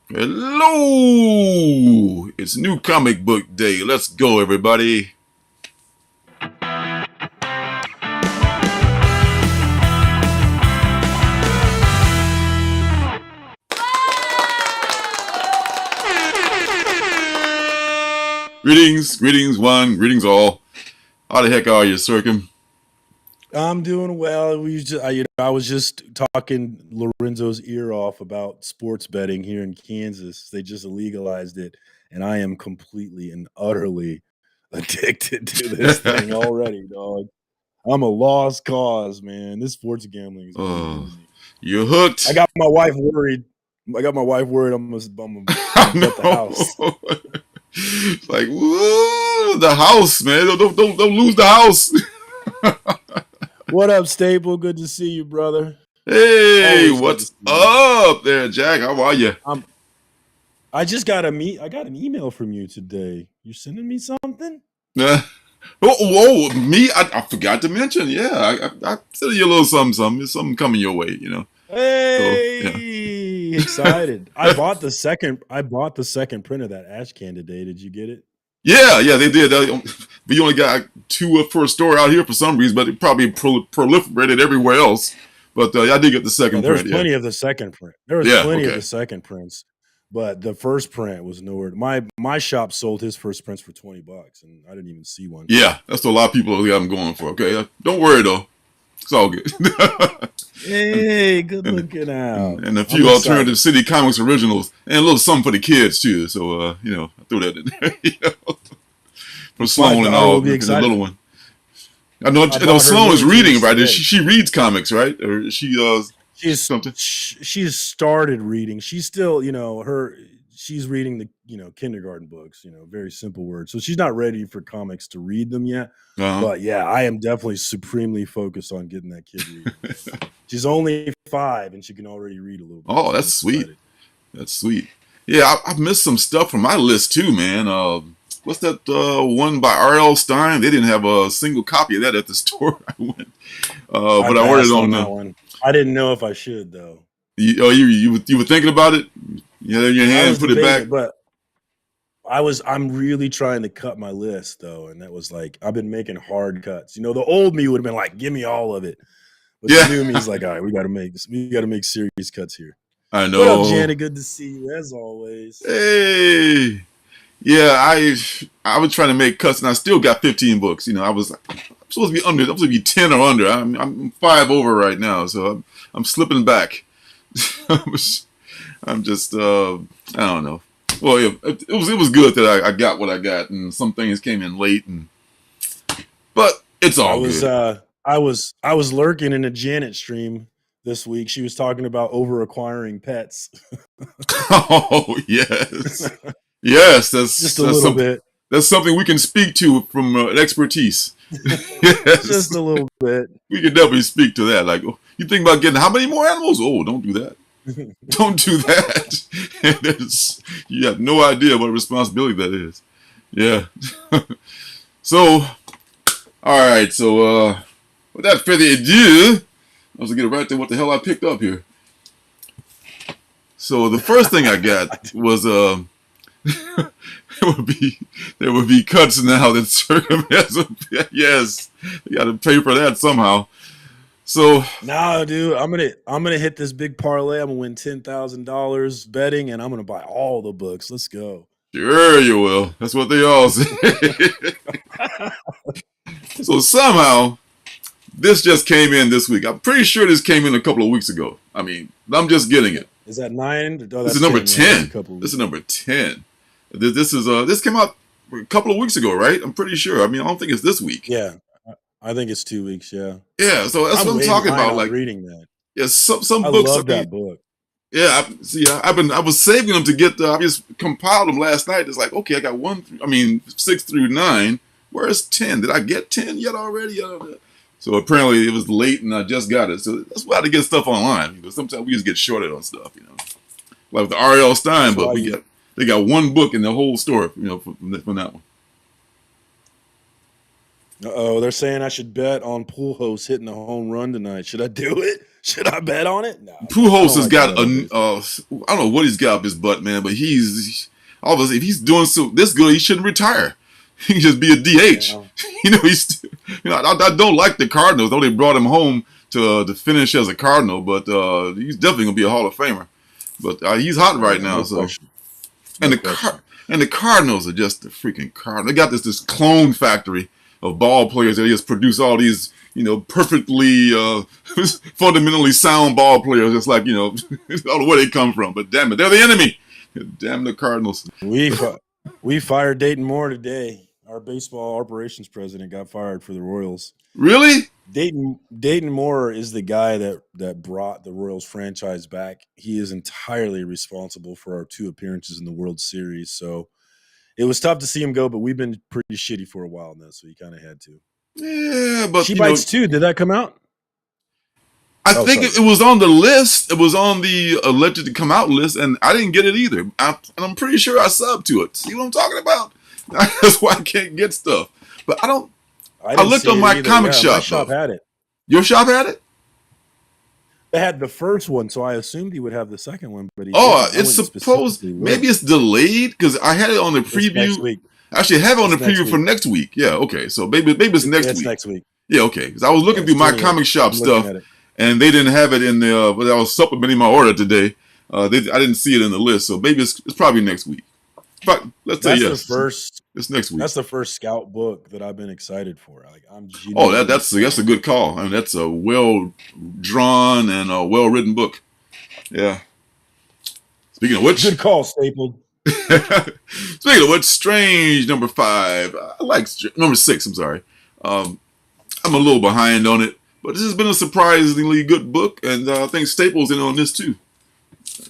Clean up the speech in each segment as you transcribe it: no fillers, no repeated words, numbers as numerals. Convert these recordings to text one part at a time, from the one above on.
Hello! It's New Comic Book Day. Let's go, everybody. Greetings one, greetings all. How the heck are you, Surcam? I'm doing well. I was just talking Lorenzo's ear off about sports betting here in Kansas. They just legalized it, and I am completely and utterly addicted to this thing already, dog. I'm a lost cause, man. This sports gambling is getting to me. You're hooked. I got my wife worried. I'm gonna bet the house. Like, whoa, the house, man. Don't lose the house. What up, Staple? Good to see you, brother. Hey, what's up there, Jack? How are you? I just got an email from you today. You sending me something? Whoa, me? I forgot to mention. Yeah, I sent you a little something. There's something coming your way, you know. Hey, so, yeah. Excited! I bought the second print of that Ash Can today. Did you get it? Yeah, they did. We only got two for a store out here for some reason, but it probably proliferated everywhere else. But I did get the second print. There was plenty of the second print. There was plenty of the second prints, but the first print was nowhere. My shop sold his first prints for $20, and I didn't even see one. Yeah, that's what a lot of people got them going for. Okay, don't worry though, it's all good. Hey, good looking out. And a few alternative City Comics originals, and a little something for the kids too. So I threw that in there. For Sloan and all, the little one. I know Sloan is reading, right? She reads comics, right? Or she's something. She's started reading. She's still, she's reading the, kindergarten books, very simple words. So she's not ready for comics to read them yet. But yeah, I am definitely supremely focused on getting that kid reading. She's only 5 and she can already read a little bit. Oh, that's sweet. Excited. That's sweet. Yeah, I've missed some stuff from my list too, man. What's that one by R.L. Stine? They didn't have a single copy of that at the store I went. But I ordered on that one. I didn't know if I should though. You were thinking about it? You had it in your hand, put it back. But I'm really trying to cut my list though, and that was like I've been making hard cuts. The old me would have been like, give me all of it. But the new me's like, all right, we gotta make serious cuts here. I know. What up, Janet? Good to see you as always. Hey. Yeah, I was trying to make cuts, and I still got 15 books. I was supposed to be under. I'm supposed to be 10 or under. I'm 5 over right now, so I'm slipping back. I'm just I don't know. Well, it was good that I got what I got, and some things came in late, but it's all good. I was lurking in a Janet stream this week. She was talking about over acquiring pets. Oh yes. Yes, that's just a little bit. That's something we can speak to from expertise. Yes. Just a little bit. We can definitely speak to that. Like, you think about getting how many more animals? Oh, don't do that. Don't do that. You have no idea what a responsibility that is. Yeah. So, all right. So, without further ado, I was gonna get right to what the hell I picked up here. So the first thing I got was there would be cuts now that Surcam has. Yes, you got to pay for that somehow. So no, dude, I'm gonna hit this big parlay. I'm gonna win $10,000 betting, and I'm gonna buy all the books. Let's go. Sure, you will. That's what they all say. So somehow this just came in this week. I'm pretty sure this came in a couple of weeks ago. I mean, I'm just getting it. Is that 9? Oh, this is number 10. This is number 10. This came out a couple of weeks ago, right? I'm pretty sure. I mean, I don't think it's this week. Yeah, I think it's 2 weeks. Yeah. Yeah. So that's what I'm talking about. Like reading that. Yeah, some books. I love that book. Yeah. I was saving them to get. I just compiled them last night. It's like, okay, I got 6 through 9. Where's 10? Did I get 10 yet already? So apparently it was late and I just got it. So that's why I had to get stuff online. Sometimes we just get shorted on stuff. Like with the R.L. Stine book, they got one book in the whole store, from that one. They're saying I should bet on Pujols hitting a home run tonight. Should I do it? Should I bet on it? No, I Pujols don't has like to got bet on this. I don't know what he's got up his butt, man, but he's all of us. If he's doing so this good, he shouldn't retire. He can just be a DH. Yeah. I don't like the Cardinals. Though they brought him home to finish as a Cardinal, but he's definitely gonna be a Hall of Famer. But he's hot right now. No So question. and No question. the Cardinals are just the freaking Cardinals. They got this clone factory of ball players that just produce all these perfectly fundamentally sound ball players. Just like I don't know where they come from, but damn it, they're the enemy. Damn the Cardinals. We fired Dayton Moore today. Our baseball operations president got fired for the Royals. Really? Dayton Moore is the guy that brought the Royals franchise back. He is entirely responsible for our 2 appearances in the World Series. So it was tough to see him go, but we've been pretty shitty for a while now, so he kind of had to. Yeah, but She Bites 2. Did that come out? I think it was on the list. It was on the alleged to come out list, and I didn't get it either. And I'm pretty sure I subbed to it. See what I'm talking about? That's why I can't get stuff. But I don't. I looked on my comic shop. My shop had it. Your shop had it? They had the first one, so I assumed he would have the second one. But it's supposed. Maybe it's delayed because I had it on the preview. Next week. Actually, I have it on the preview for next week. Yeah, okay. So maybe it's next week. Next week. Yeah, okay. Because I was looking through my comic shop stuff, and they didn't have it in the. But I was supplementing my order today. I didn't see it in the list, so maybe it's probably next week. But let's say yes. It's next week. That's the first Scout book that I've been excited for. Like that's a good call. I mean, that's a well drawn and a well written book. Yeah. Speaking of which, good call, Stapled. Speaking of which, Strange number 5. I like number 6. I'm sorry. I'm a little behind on it, but this has been a surprisingly good book, and I think Staples in on this too.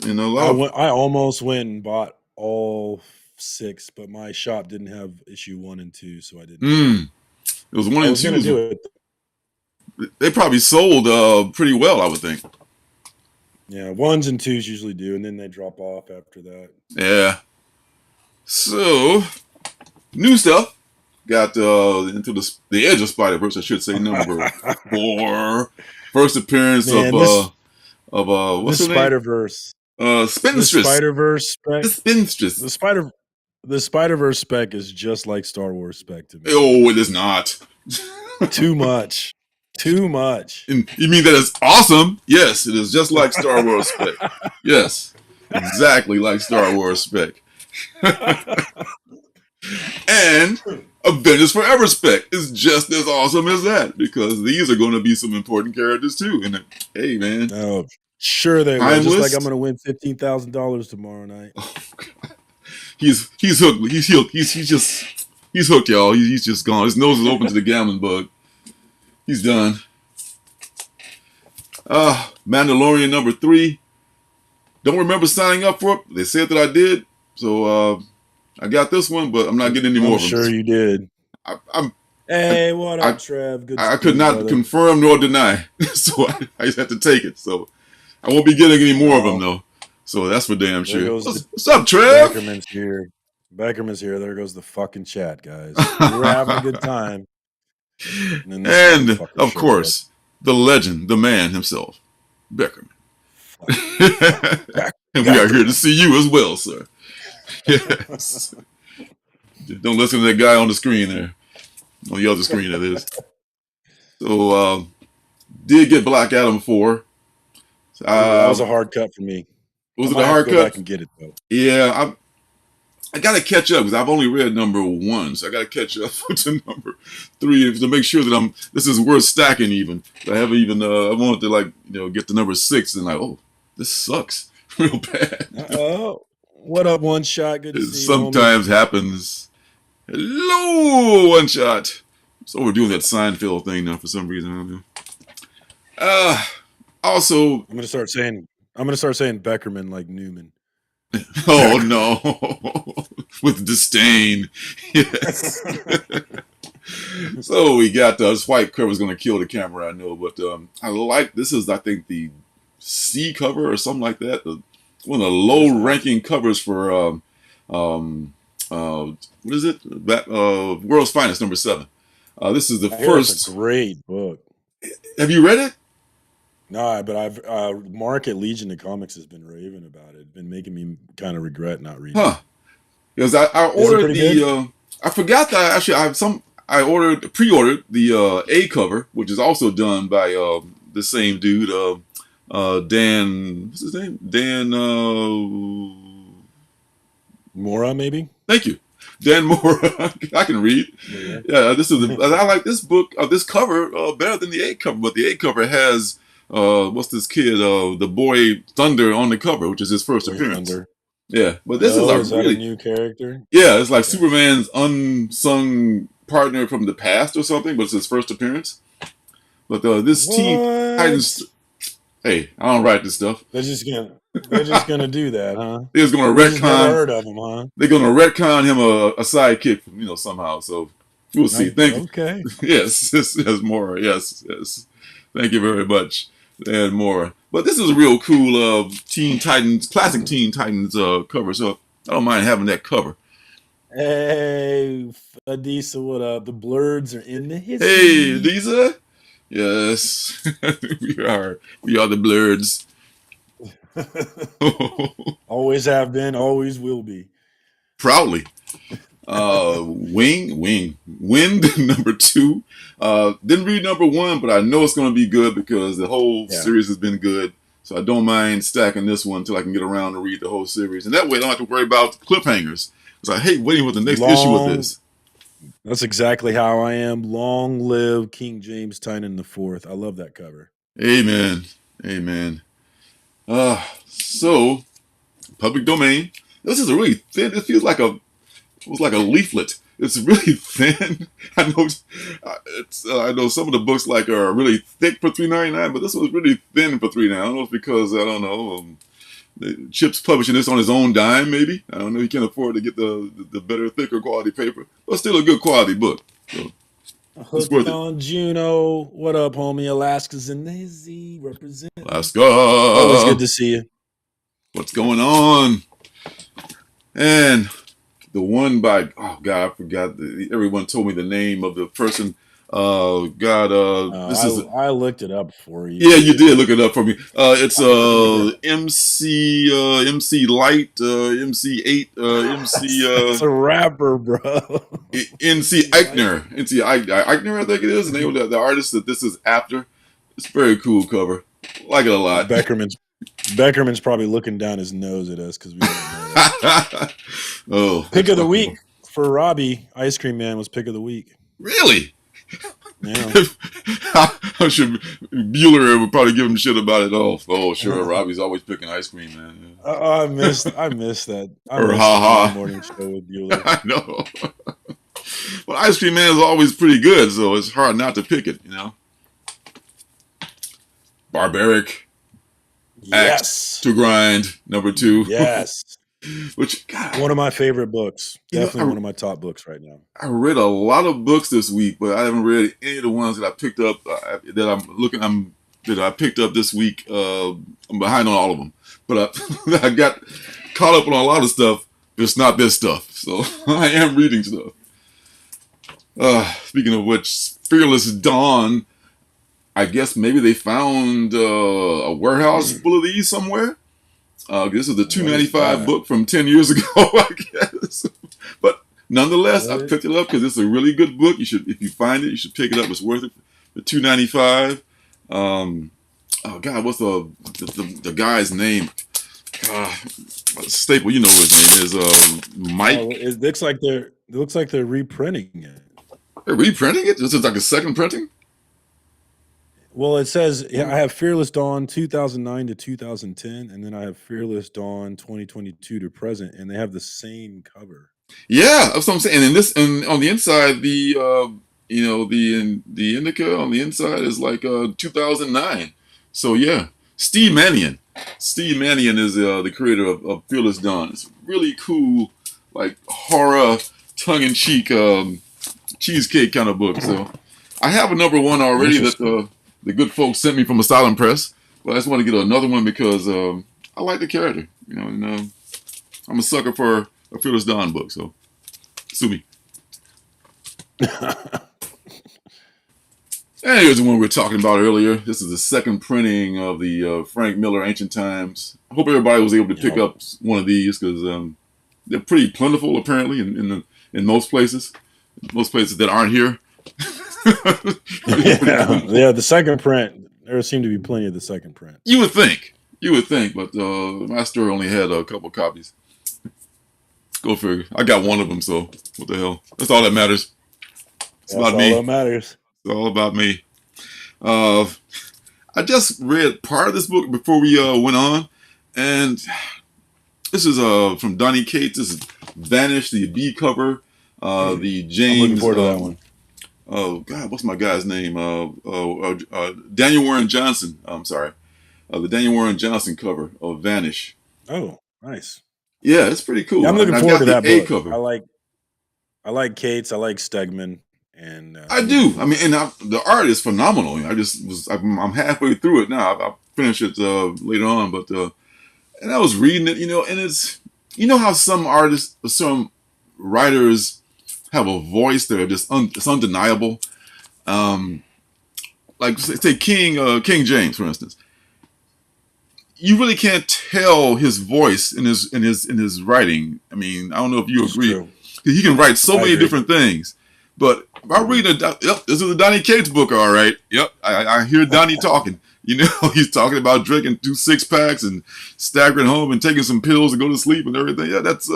I almost went and bought all 6, but my shop didn't have issue 1 and 2, so I didn't. It was 1 and 2. Do it. They probably sold pretty well, I would think. Yeah, 1s and 2s usually do, and then they drop off after that. Yeah. So, new stuff. Got into the Edge of Spider-Verse, I should say, number 4. First appearance of what's the name? Spider-Verse. Spinstress. The Spider-Verse spec. The Spinstress. The Spider-Verse spec is just like Star Wars spec to me. Oh, it is not. Too much. Too much. And you mean that it's awesome? Yes, it is just like Star Wars spec. Yes, exactly like Star Wars spec. And Avengers Forever spec is just as awesome as that, because these are going to be some important characters too. And hey, man. Oh, sure they will. Just like I'm going to win $15,000 tomorrow night. Oh, God. He's hooked. He's hooked. He's hooked, y'all. He's just gone. His nose is open to the gambling bug. He's done. Mandalorian number 3. Don't remember signing up for it. They said that I did, so I got this one, but I'm not getting any more of them. Sure you did. Hey, what up, Trev? Good. I could not confirm nor deny, so I just had to take it. So I won't be getting any more of them though. So that's for damn sure. What's up, Trev? Beckerman's here. There goes the fucking chat, guys. We were having a good time. And of course, the legend, the man himself, Beckerman. And we are here to see you as well, sir. Yes. Don't listen to that guy on the screen there. On the other screen, it is. So, did get Black Adam 4. That was a hard cut for me. Was it a hard cut? I can get it though. Yeah, I got to catch up because I've only read number 1, so I got to catch up to number 3 to make sure that this is worth stacking. Even I haven't even I wanted to get to number 6 and oh, this sucks real bad. Oh, what up, One Shot? Good to see you. Sometimes happens. Hello, One Shot. So we're doing that Seinfeld thing now for some reason. I don't know. Also, I'm gonna start saying Beckerman like Newman. Oh no, with disdain. Yes. So we got this white cover is going to kill the camera, I know, but I like this is I think the C cover or something like that. One of the low-ranking covers for what is it? World's Finest number 7. This is the first. It's a great book. Have you read it? No, but I've Mark at Legion of Comics has been raving about it. Been making me kind of regret not reading Huh? it. Because I Is it ordered pretty good? I forgot that actually I pre-ordered the A cover, which is also done by the same dude, Dan. What's his name? Dan. Mora, maybe? Thank you, Dan Moore. I can read. Yeah. Yeah, this is. I like this book. This cover better than the A cover, but the A cover has what's this kid? The boy Thunder on the cover, which is his first Boy appearance. Thunder. Yeah, but this is Oh, a is that a really new character? yeah. It's like Okay. Superman's unsung partner from the past or something, but it's his first appearance. But this Teen Titans. What? Hey, I don't write this stuff. They're just gonna do that, huh? They're just gonna We just never retcon. heard of them, huh? They're gonna retcon him a sidekick, somehow. So we'll see. Thank you. Okay. Yes, yes, more. Yes, yes. Thank you very much, and more. But this is a real cool Teen Titans, classic Teen Titans cover. So I don't mind having that cover. Hey, Adisa, what up? The Blurds are in the Hey, hissy. Lisa. Yes, we are the Blurds. Always have been, always will be. Proudly. Wind number 2. Didn't read number 1, but I know it's going to be good because the whole Yeah. series has been good. So I don't mind stacking this one until I can get around to read the whole series, and that way I don't have to worry about cliffhangers. Because I hate waiting for the next issue with this. That's exactly how I am. Long live King James Tynan IV. I love that cover. Amen. Amen. So public domain. This is a really thin. It feels like it was like a leaflet. It's really thin. I know. I know some of the books are really thick for $3.99, but this one's really thin for $3.99. I don't know if it's because I don't know. Chip's publishing this on his own dime, maybe. I don't know. He can't afford to get the better, thicker quality paper, but still a good quality book. So it's worth Hooked it. on Juno. What up, homie? Alaska's in the hissy. Represent. Let's go. Always good to see you. What's going on? And the one by I forgot. Everyone told me the name of the person. This is. I looked it up for you. Yeah, you did look it up for me. It's MC Light, MC8, MC It's a rapper, bro. NC Eichner. NC Eichner, I think it is the name of the artist that this is after. It's a very cool cover. Like it a lot. Beckerman's probably looking down his nose at us because we don't know that. Oh, Pick of the week for Robbie. Ice Cream Man was pick of the week. really? Yeah. I'm sure Bueller would probably give him shit about it all. Oh, sure. Robbie's always picking ice cream, man. I missed that. I missed Or the ha-ha. morning show with Bueller. I know. Well, Ice Cream Man is always pretty good, so it's hard not to pick it, Barbaric. Yes. Axe to Grind, number 2. Yes. Which, God, One of my favorite books. Definitely I- one of my top books right now. I read a lot of books this week, but I haven't read any of the ones that I picked up that I picked up this week. I'm behind on all of them, but I got caught up on a lot of stuff. It's not this stuff, so I am reading stuff. Speaking of which, Fearless Dawn. I guess maybe they found a warehouse full of these somewhere. This is the $2.95 book from 10 years ago, I guess. But nonetheless, I picked it up because it's a really good book. If you find it, you should pick it up. It's worth it. The $2.95. Oh God, what's the guy's name? Staple, you know what his name is. Mike. Oh, it looks like they're reprinting it. They're reprinting it. This is like a second printing. Well, it says I have Fearless Dawn 2009 to 2010, and then I have Fearless Dawn 2022 to present, and they have the same cover. Yeah, that's what I'm saying. And on the inside, the indica on the inside is like 2009. So yeah, Steve Mannion. Steve Mannion is the creator of Fearless Dawn. It's really cool, like horror, tongue-in-cheek cheesecake kind of book. So I have a number 1 already that the good folks sent me from Asylum Press, but I just want to get another one because I like the character, and I'm a sucker for a Fearless Dawn book, so sue me. And here's the one we were talking about earlier. This is the second printing of the Frank Miller Ancient Times. I hope everybody was able to pick Yep. up one of these because they're pretty plentiful apparently in most places. Most places that aren't here. Yeah, the second print. There seemed to be plenty of the second print. You would think, but my store only had a couple copies. Go figure. I got one of them, so what the hell? That's all that matters. It's That's about me. all that matters. It's all about me. I just read part of this book before we went on, and this is from Donny Cates. This is Vanish, the B cover. The James. I'm looking forward to that one. Oh God, what's my guy's name? Daniel Warren Johnson. I'm sorry, the Daniel Warren Johnson cover of Vanish. Oh, nice. Yeah, it's pretty cool. Yeah, I'm looking I forward to got that the A book. cover. I like Cates. I like Stegman, and I do. I mean, and the art is phenomenal. I'm halfway through it now. I'll finish it later on, but and I was reading it, and it's how some artists, some writers have a voice that are just it's undeniable. Like say King James, for instance. You really can't tell his voice in his writing. I mean, I don't know if you agree. true. He can write so many agree. different things. But if I read yep, this is a Donny Cates book, all right. Yep, I hear Donny talking. He's talking about drinking 2 6-packs and staggering home and taking some pills to go to sleep and everything. Yeah, that's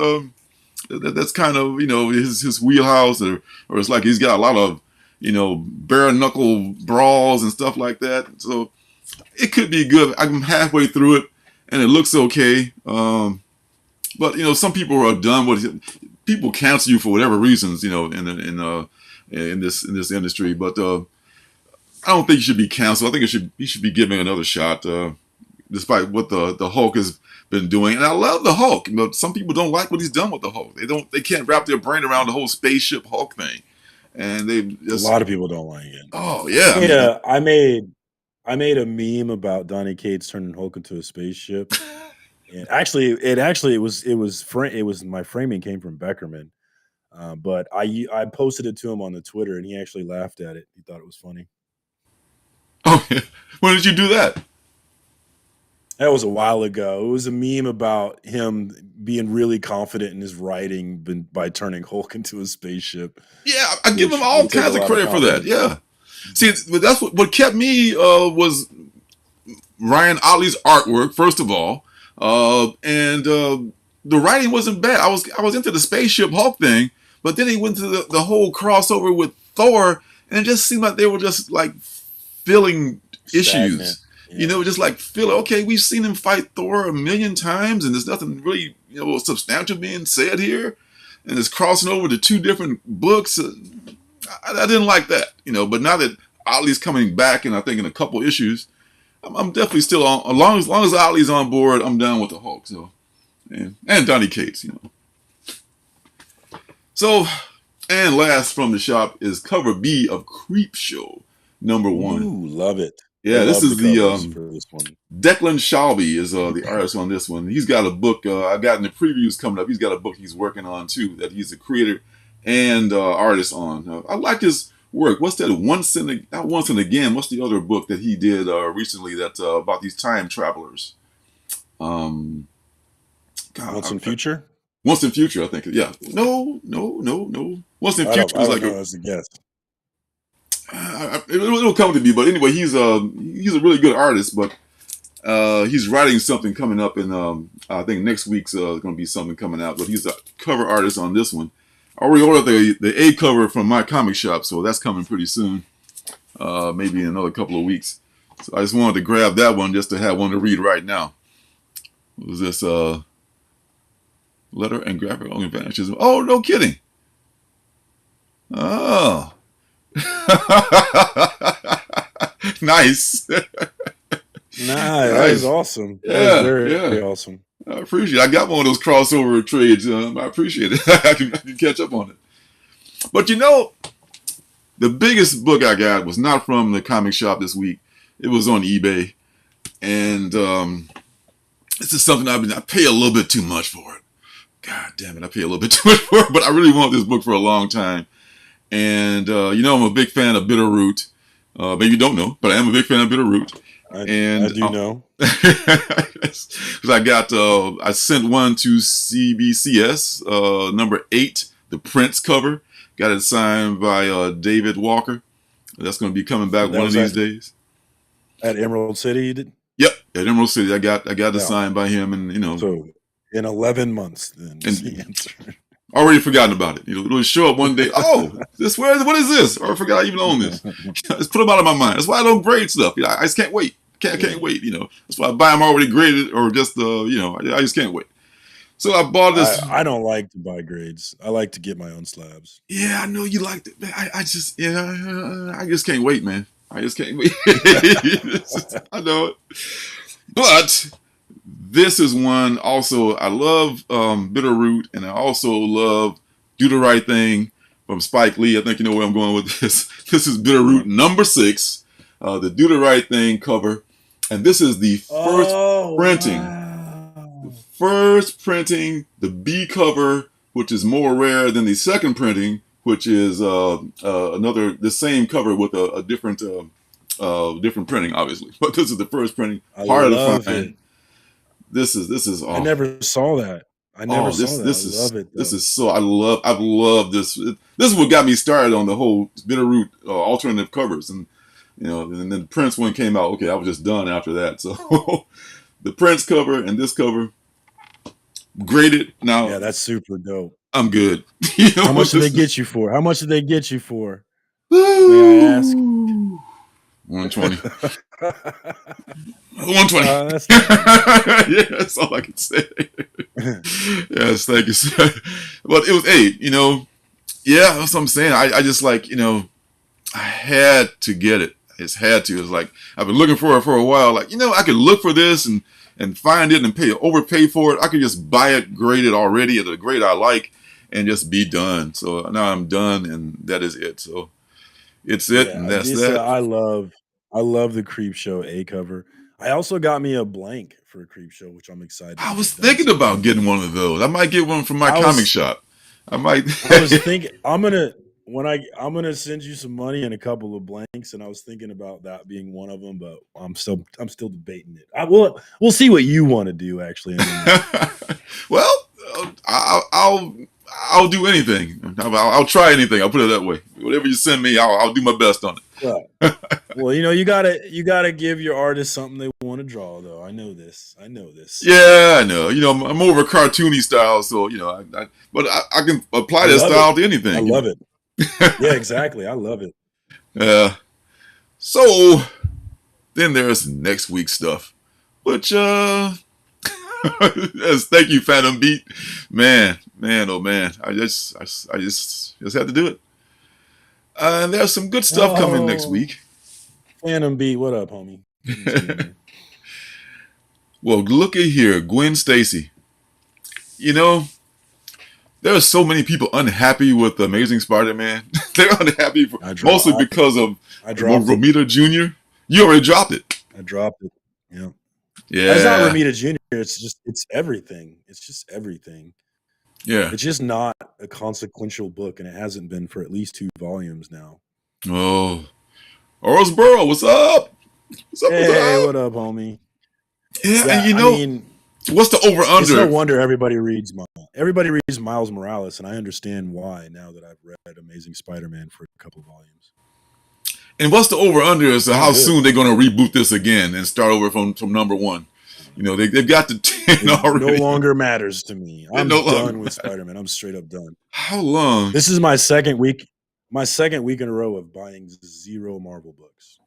kind of his wheelhouse, or it's like he's got a lot of bare knuckle brawls and stuff like that. So it could be good. I'm halfway through it, and it looks okay. But some people are done with it. People cancel you for whatever reasons, in this industry. But I don't think you should be canceled. I think he should be given another shot, despite what the Hulk has been doing. And I love the Hulk, but some people don't like what he's done with the Hulk. They can't wrap their brain around the whole spaceship Hulk thing, and A lot of people don't like it. Oh yeah, Yeah, I made a meme about Donny Cates turning Hulk into a spaceship. And it was my framing came from Beckerman, but I posted it to him on the Twitter, and he actually laughed at it. He thought it was funny. Oh, yeah. When did you do that? That was a while ago. It was a meme about him being really confident in his writing by turning Hulk into a spaceship. Yeah, I give him all kinds of credit for that. Yeah. See, but that's what kept me was Ryan Otley's artwork, first of all. And the writing wasn't bad. I was into the spaceship Hulk thing, but then he went to the whole crossover with Thor, and it just seemed like they were just like filling issues. Yeah. Just like okay, we've seen him fight Thor a million times, and there's nothing really substantial being said here, and it's crossing over to 2 different books. I didn't like that, But now that Otley's coming back, and I think in a couple issues, I'm definitely still on. As long as Otley's on board, I'm down with the Hulk. So, and Donny Cates, So, and last from the shop is cover B of Creep Show #1. Ooh, love it. Yeah, this is for this one. Declan Shalvey is the artist on this one. He's got a book. I got in the previews coming up. He's got a book he's working on too that he's a creator and artist on. I like his work. What's that? Not Once and Again. What's the other book that he did recently that's about these time travelers? Once in Future. Once in Future, I think. Yeah. No. Once in Future is like that's a guess. It'll come to me, but anyway, he's a really good artist. But he's writing something coming up, and I think next week's going to be something coming out. But he's a cover artist on this one. I already ordered the A cover from my comic shop, so that's coming pretty soon, maybe in another couple of weeks. So I just wanted to grab that one just to have one to read right now. What was this? Letter and graphic only vanishes. Oh, no kidding. Oh. Nice. That is awesome. Yeah, that is very awesome. I appreciate it. I got one of those crossover trades. I appreciate it. I can catch up on it. But the biggest book I got was not from the comic shop this week. It was on eBay. And this is something I pay a little bit too much for it. God damn it, I pay a little bit too much for it. But I really want this book for a long time. And, I'm a big fan of Bitterroot. Maybe you don't know, but I am a big fan of Bitterroot. I do know. Because I sent one to CBCS, number 8, the Prince cover. Got it signed by David Walker. That's going to be coming back one of these days. At Emerald City, you did? Yep, at Emerald City. I got it signed by him, and So in 11 months, then is the answer. Already forgotten about it. It'll show up one day. Oh, what is this? Or I forgot I even own this. It's put them out of my mind. That's why I don't grade stuff. I just can't wait. Can't wait. That's why I buy them already graded, or just I just can't wait. So I bought this. I don't like to buy grades. I like to get my own slabs. Yeah, I know you like it. I just can't wait, man. I just can't wait. I know it. But this is one also. I love Bitterroot, and I also love Do the Right Thing from Spike Lee. I think you know where I'm going with this. This is Bitterroot number 6, the Do the Right Thing cover. And this is the first printing. Wow. The first printing, the B cover, which is more rare than the second printing, which is the same cover with a different printing, obviously. But this is the first printing. Hard to find. This is awesome. I never saw that. I never saw that. I love it. This is so I've loved this. This is what got me started on the whole Bitterroot alternative covers, and and then the Prince one came out. Okay, I was just done after that. So the Prince cover and this cover, graded now. Yeah, that's super dope. I'm good. How much did they get you for? How much did they get you for? May I ask? 120. 120. Yeah, that's all I can say. Yes, thank you, sir. But it was 8, Yeah, that's what I'm saying. I just I had to get it. I just had to. It's like I've been looking for it for a while. I could look for this and find it and overpay for it. I could just buy it graded already at a grade I like and just be done. So now I'm done, and that is it. So it's it, and that's that. I love the Creepshow A cover. I also got me a blank for a Creepshow, which I'm excited. I was thinking about getting one of those. I might get one from my comic shop. I was thinking I'm gonna send you some money and a couple of blanks, and I was thinking about that being one of them, but I'm still debating it. We'll see what you want to do, actually. Well, I'll do anything. I'll try anything. I'll put it that way. Whatever you send me, I'll do my best on it. Well, you gotta give your artist something they want to draw, though. I know this. Yeah, I know. I'm more of a cartoony style, so but I can apply that style to anything. I love it. Yeah, exactly. I love it. So then there's next week's stuff, which yes, thank you, Phantom Beat. Man, oh man, I just had to do it. And there's some good stuff coming next week. Phantom Beat, what up, homie? Well, look at here, Gwen Stacy. There are so many people unhappy with Amazing Spider-Man. They're unhappy mostly because of Romita Jr. You already dropped it. I dropped it. Yeah. Yeah. It's not Romita Jr. It's everything. It's just everything. Yeah. It's just not a consequential book, and it hasn't been for at least 2 volumes now. Oh. Orosboro, what's up? Hey, what up, homie? Yeah, and what's the over-under? It's no wonder everybody reads Miles Morales, and I understand why now that I've read Amazing Spider-Man for a couple volumes. And what's the over-under as to how soon they're going to reboot this again and start over from number 1? They've got the 10 already. No longer matters to me. I'm done with Spider-Man. I'm straight up done. How long? This is my second week in a row of buying 0 Marvel books.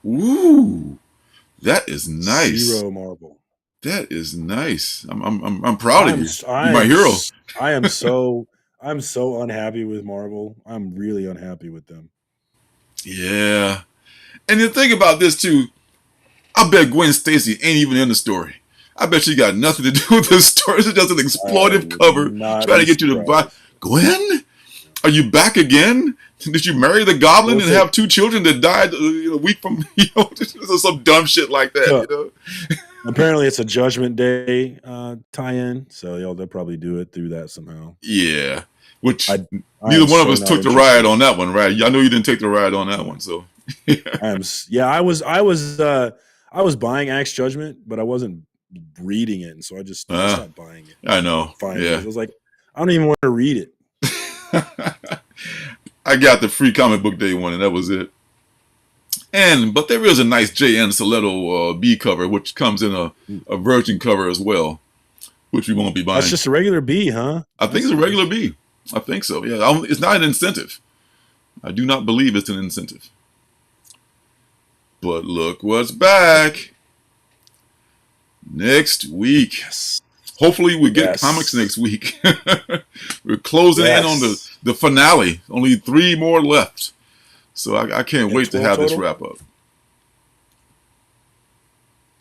Ooh, that is nice. 0 Marvel. That is nice. I'm proud of you. You're my hero. I'm so unhappy with Marvel. I'm really unhappy with them. Yeah. And the thing about this too, I bet Gwen Stacy ain't even in the story. I bet she got nothing to do with this story. It's just an exploitive cover trying to get you to buy. Gwen, are you back again? Did you marry the Goblin and have 2 children that died a week from some dumb shit like that? Apparently, it's a Judgment Day tie-in, so they'll probably do it through that somehow. Yeah, which neither one of us took the ride on that one, right? I know you didn't take the ride on that one, so I was buying Axe Judgment, but I wasn't reading it, and so I stopped buying it. I know. Finally, Yeah. I was like, I don't even want to read it. I got the free comic book day one, and that was it. But there is a nice J.N. Stiletto B cover, which comes in a virgin cover as well, which we won't be buying. That's just a regular B, huh? I think it's a regular B. I think so. Yeah, it's not an incentive. I do not believe it's an incentive. But look what's back next week. Yes. Hopefully we get comics next week. We're closing in on the finale. Only 3 more left. So I can't wait to have this wrap up.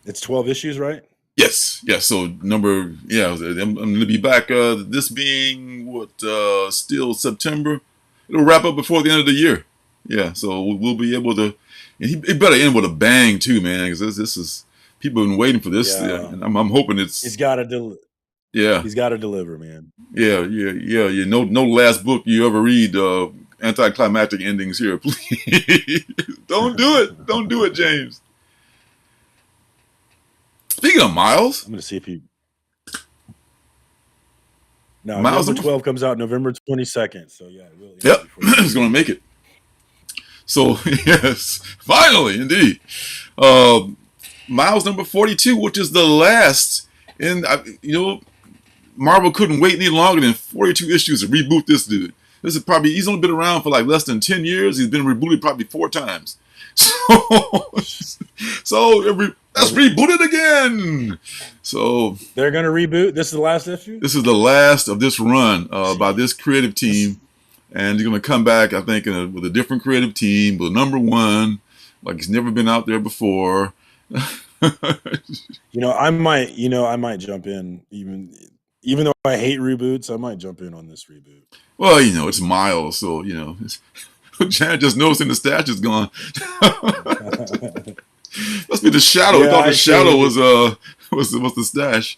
It's 12 issues, right? Yes. So I'm going to be back. This being still September. It'll wrap up before the end of the year. Yeah, so we'll be able to. And he better end with a bang too, man, because this is people have been waiting for this, and I'm hoping it's. He's got to deliver. Yeah, he's got to deliver, man. Yeah. No last book you ever read anticlimactic endings here, please. Don't do it, James. Speaking of Miles, I'm going to see if he. No, Miles number 12 comes out November 22nd. So yeah, really. Yep, he's going to make it. So yes, finally, indeed. Miles number 42, which is the last, and Marvel couldn't wait any longer than 42 issues to reboot this dude. He's only been around for like less than 10 years. He's been rebooted probably 4 times. So let's reboot it again. So they're gonna reboot. This is the last issue. This is the last of this run by this creative team, and you're gonna come back, I think, with a different creative team, with number 1, like he's never been out there before. I might jump in even though I hate reboots. I might jump in on this reboot. Well, it's Miles, so Janet just noticing the stash is gone. Must be the shadow. I thought the shadow was the stash.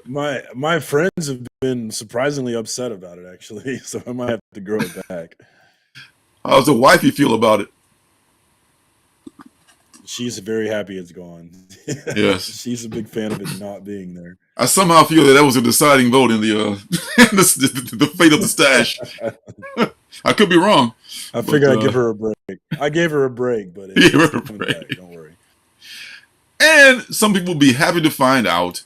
My friends have been surprisingly upset about it, actually, so I might have to grow it back. How's the wifey feel about it? She's very happy it's gone. Yes, she's a big fan of it not being there. I somehow feel that was a deciding vote in the fate of the stash. I could be wrong. I figured I'd give her a break. I gave her a break, but gave her a break. Back, don't worry. And some people will be happy to find out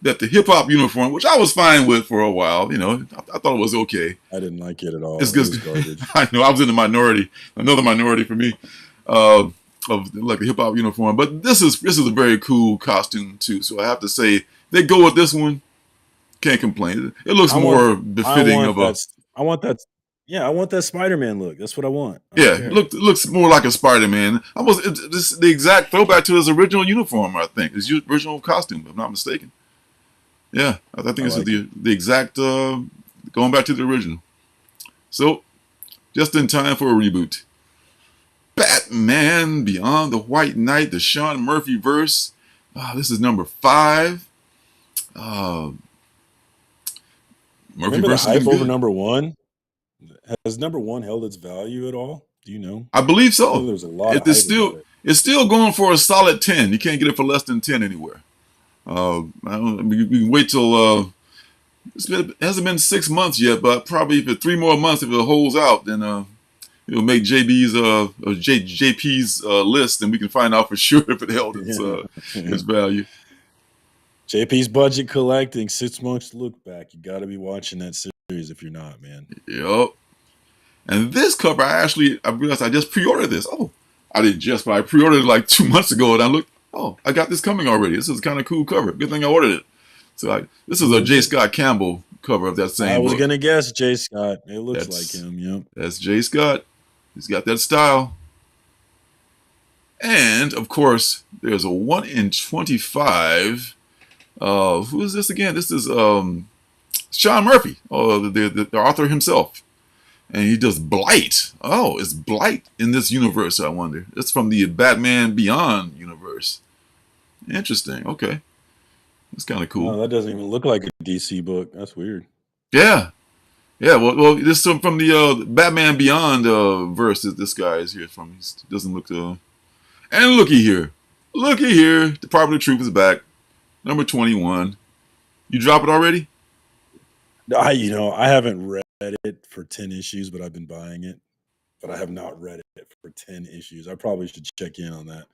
that the hip hop uniform, which I was fine with for a while, I thought it was okay. I didn't like it at all. It's just garbage. I know I was in the minority, another minority for me, of like a hip hop uniform. But this is a very cool costume too. So I have to say, they go with this one. Can't complain. It looks more befitting of a. I want that. Yeah, I want that Spider-Man look. That's what I want. It looks more like a Spider-Man. It's the exact throwback to his original uniform, I think. His original costume, if I'm not mistaken. Yeah, I think this is the exact, going back to the original. So, just in time for a reboot. Batman Beyond the White Knight, the Sean Murphy verse. This is number 5. Murphy Remember verse the hype over number 1? Has number 1 held its value at all? Do you know? I believe so. There's a lot. It's still going for a solid 10. You can't get it for less than 10 anywhere. We can wait till it hasn't been 6 months yet, but probably for 3 more months, if it holds out, then it'll make JP's list, and we can find out for sure if it held its value. JP's budget collecting, 6 months to look back. You got to be watching that series if you're not, man. Yep. And this cover, I realized I just pre-ordered this. Oh, I didn't just, but I pre-ordered it like 2 months ago, and I looked, I got this coming already. This is kind of cool cover. Good thing I ordered it. So this is a J. Scott Campbell cover of that same book. I was going to guess J. Scott. It looks like him, yep. That's J. Scott. He's got that style. And, of course, there's a 1 in 25. Who is this again? This is Sean Murphy, the author himself. And he does Blight. Oh, it's Blight in this universe, I wonder. It's from the Batman Beyond universe. Interesting. Okay. That's kind of cool. Oh, that doesn't even look like a DC book. That's weird. Yeah. Yeah, well, this is from the Batman Beyond verse that this guy is here from. He doesn't look. And looky here. The Department of Truth is back. Number 21. You drop it already? I haven't read it for 10 issues, but I've been buying it. But I have not read it for 10 issues. I probably should check in on that.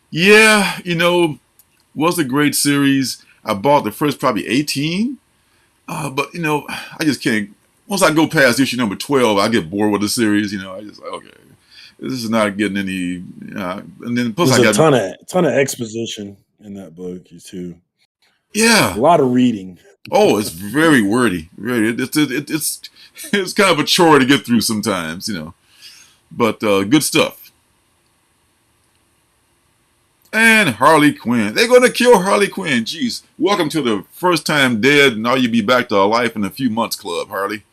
Yeah, was a great series. I bought the first probably 18. But I just can't. Once I go past issue number 12, I get bored with the series. I just like, okay, this is not getting any. And then plus There's I got a ton of exposition in that book too. yeah. A lot of reading. Oh, it's very wordy. Very. It's kind of a chore to get through sometimes. But good stuff. And Harley Quinn. They're going to kill Harley Quinn. Jeez. Welcome to the first time dead, now you'll be back to life in a few months club, Harley.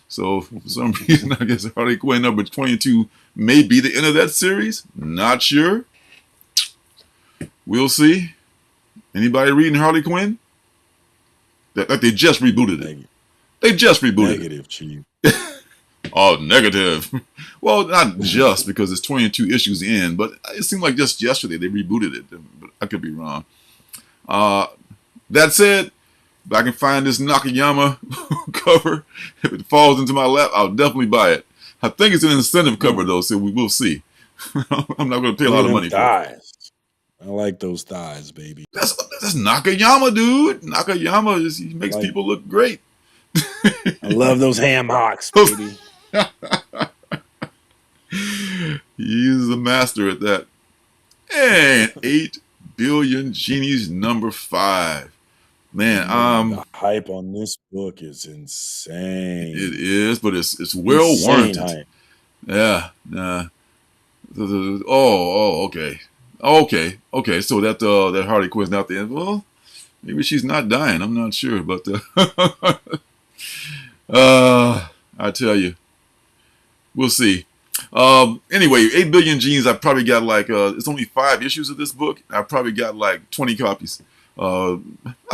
So, for some reason, I guess Harley Quinn number 22 may be the end of that series. Not sure. We'll see. Anybody reading Harley Quinn? Like they just rebooted it. They just rebooted it. Negative, Chief. Oh, negative. Well, not just because it's 22 issues in, but it seemed like just yesterday they rebooted it. But I could be wrong. That said, if I can find this Nakayama cover, if it falls into my lap, I'll definitely buy it. I think it's an incentive cover though, so we will see. I'm not going to pay a lot of money for it. I like those thighs, baby. That's Nakayama, dude. Nakayama he makes people look great. I love those ham hocks, baby. He's the master at that. And 8 Billion Genies number 5. Man, the hype on this book is insane. It is, but it's well warranted. Hype. Yeah. Okay. So that Harley Quinn's not the end. Well, maybe she's not dying. I'm not sure, but I tell you, we'll see. Anyway, 8 Billion Genes, I probably got like, it's only 5 issues of this book. I probably got like 20 copies. I'll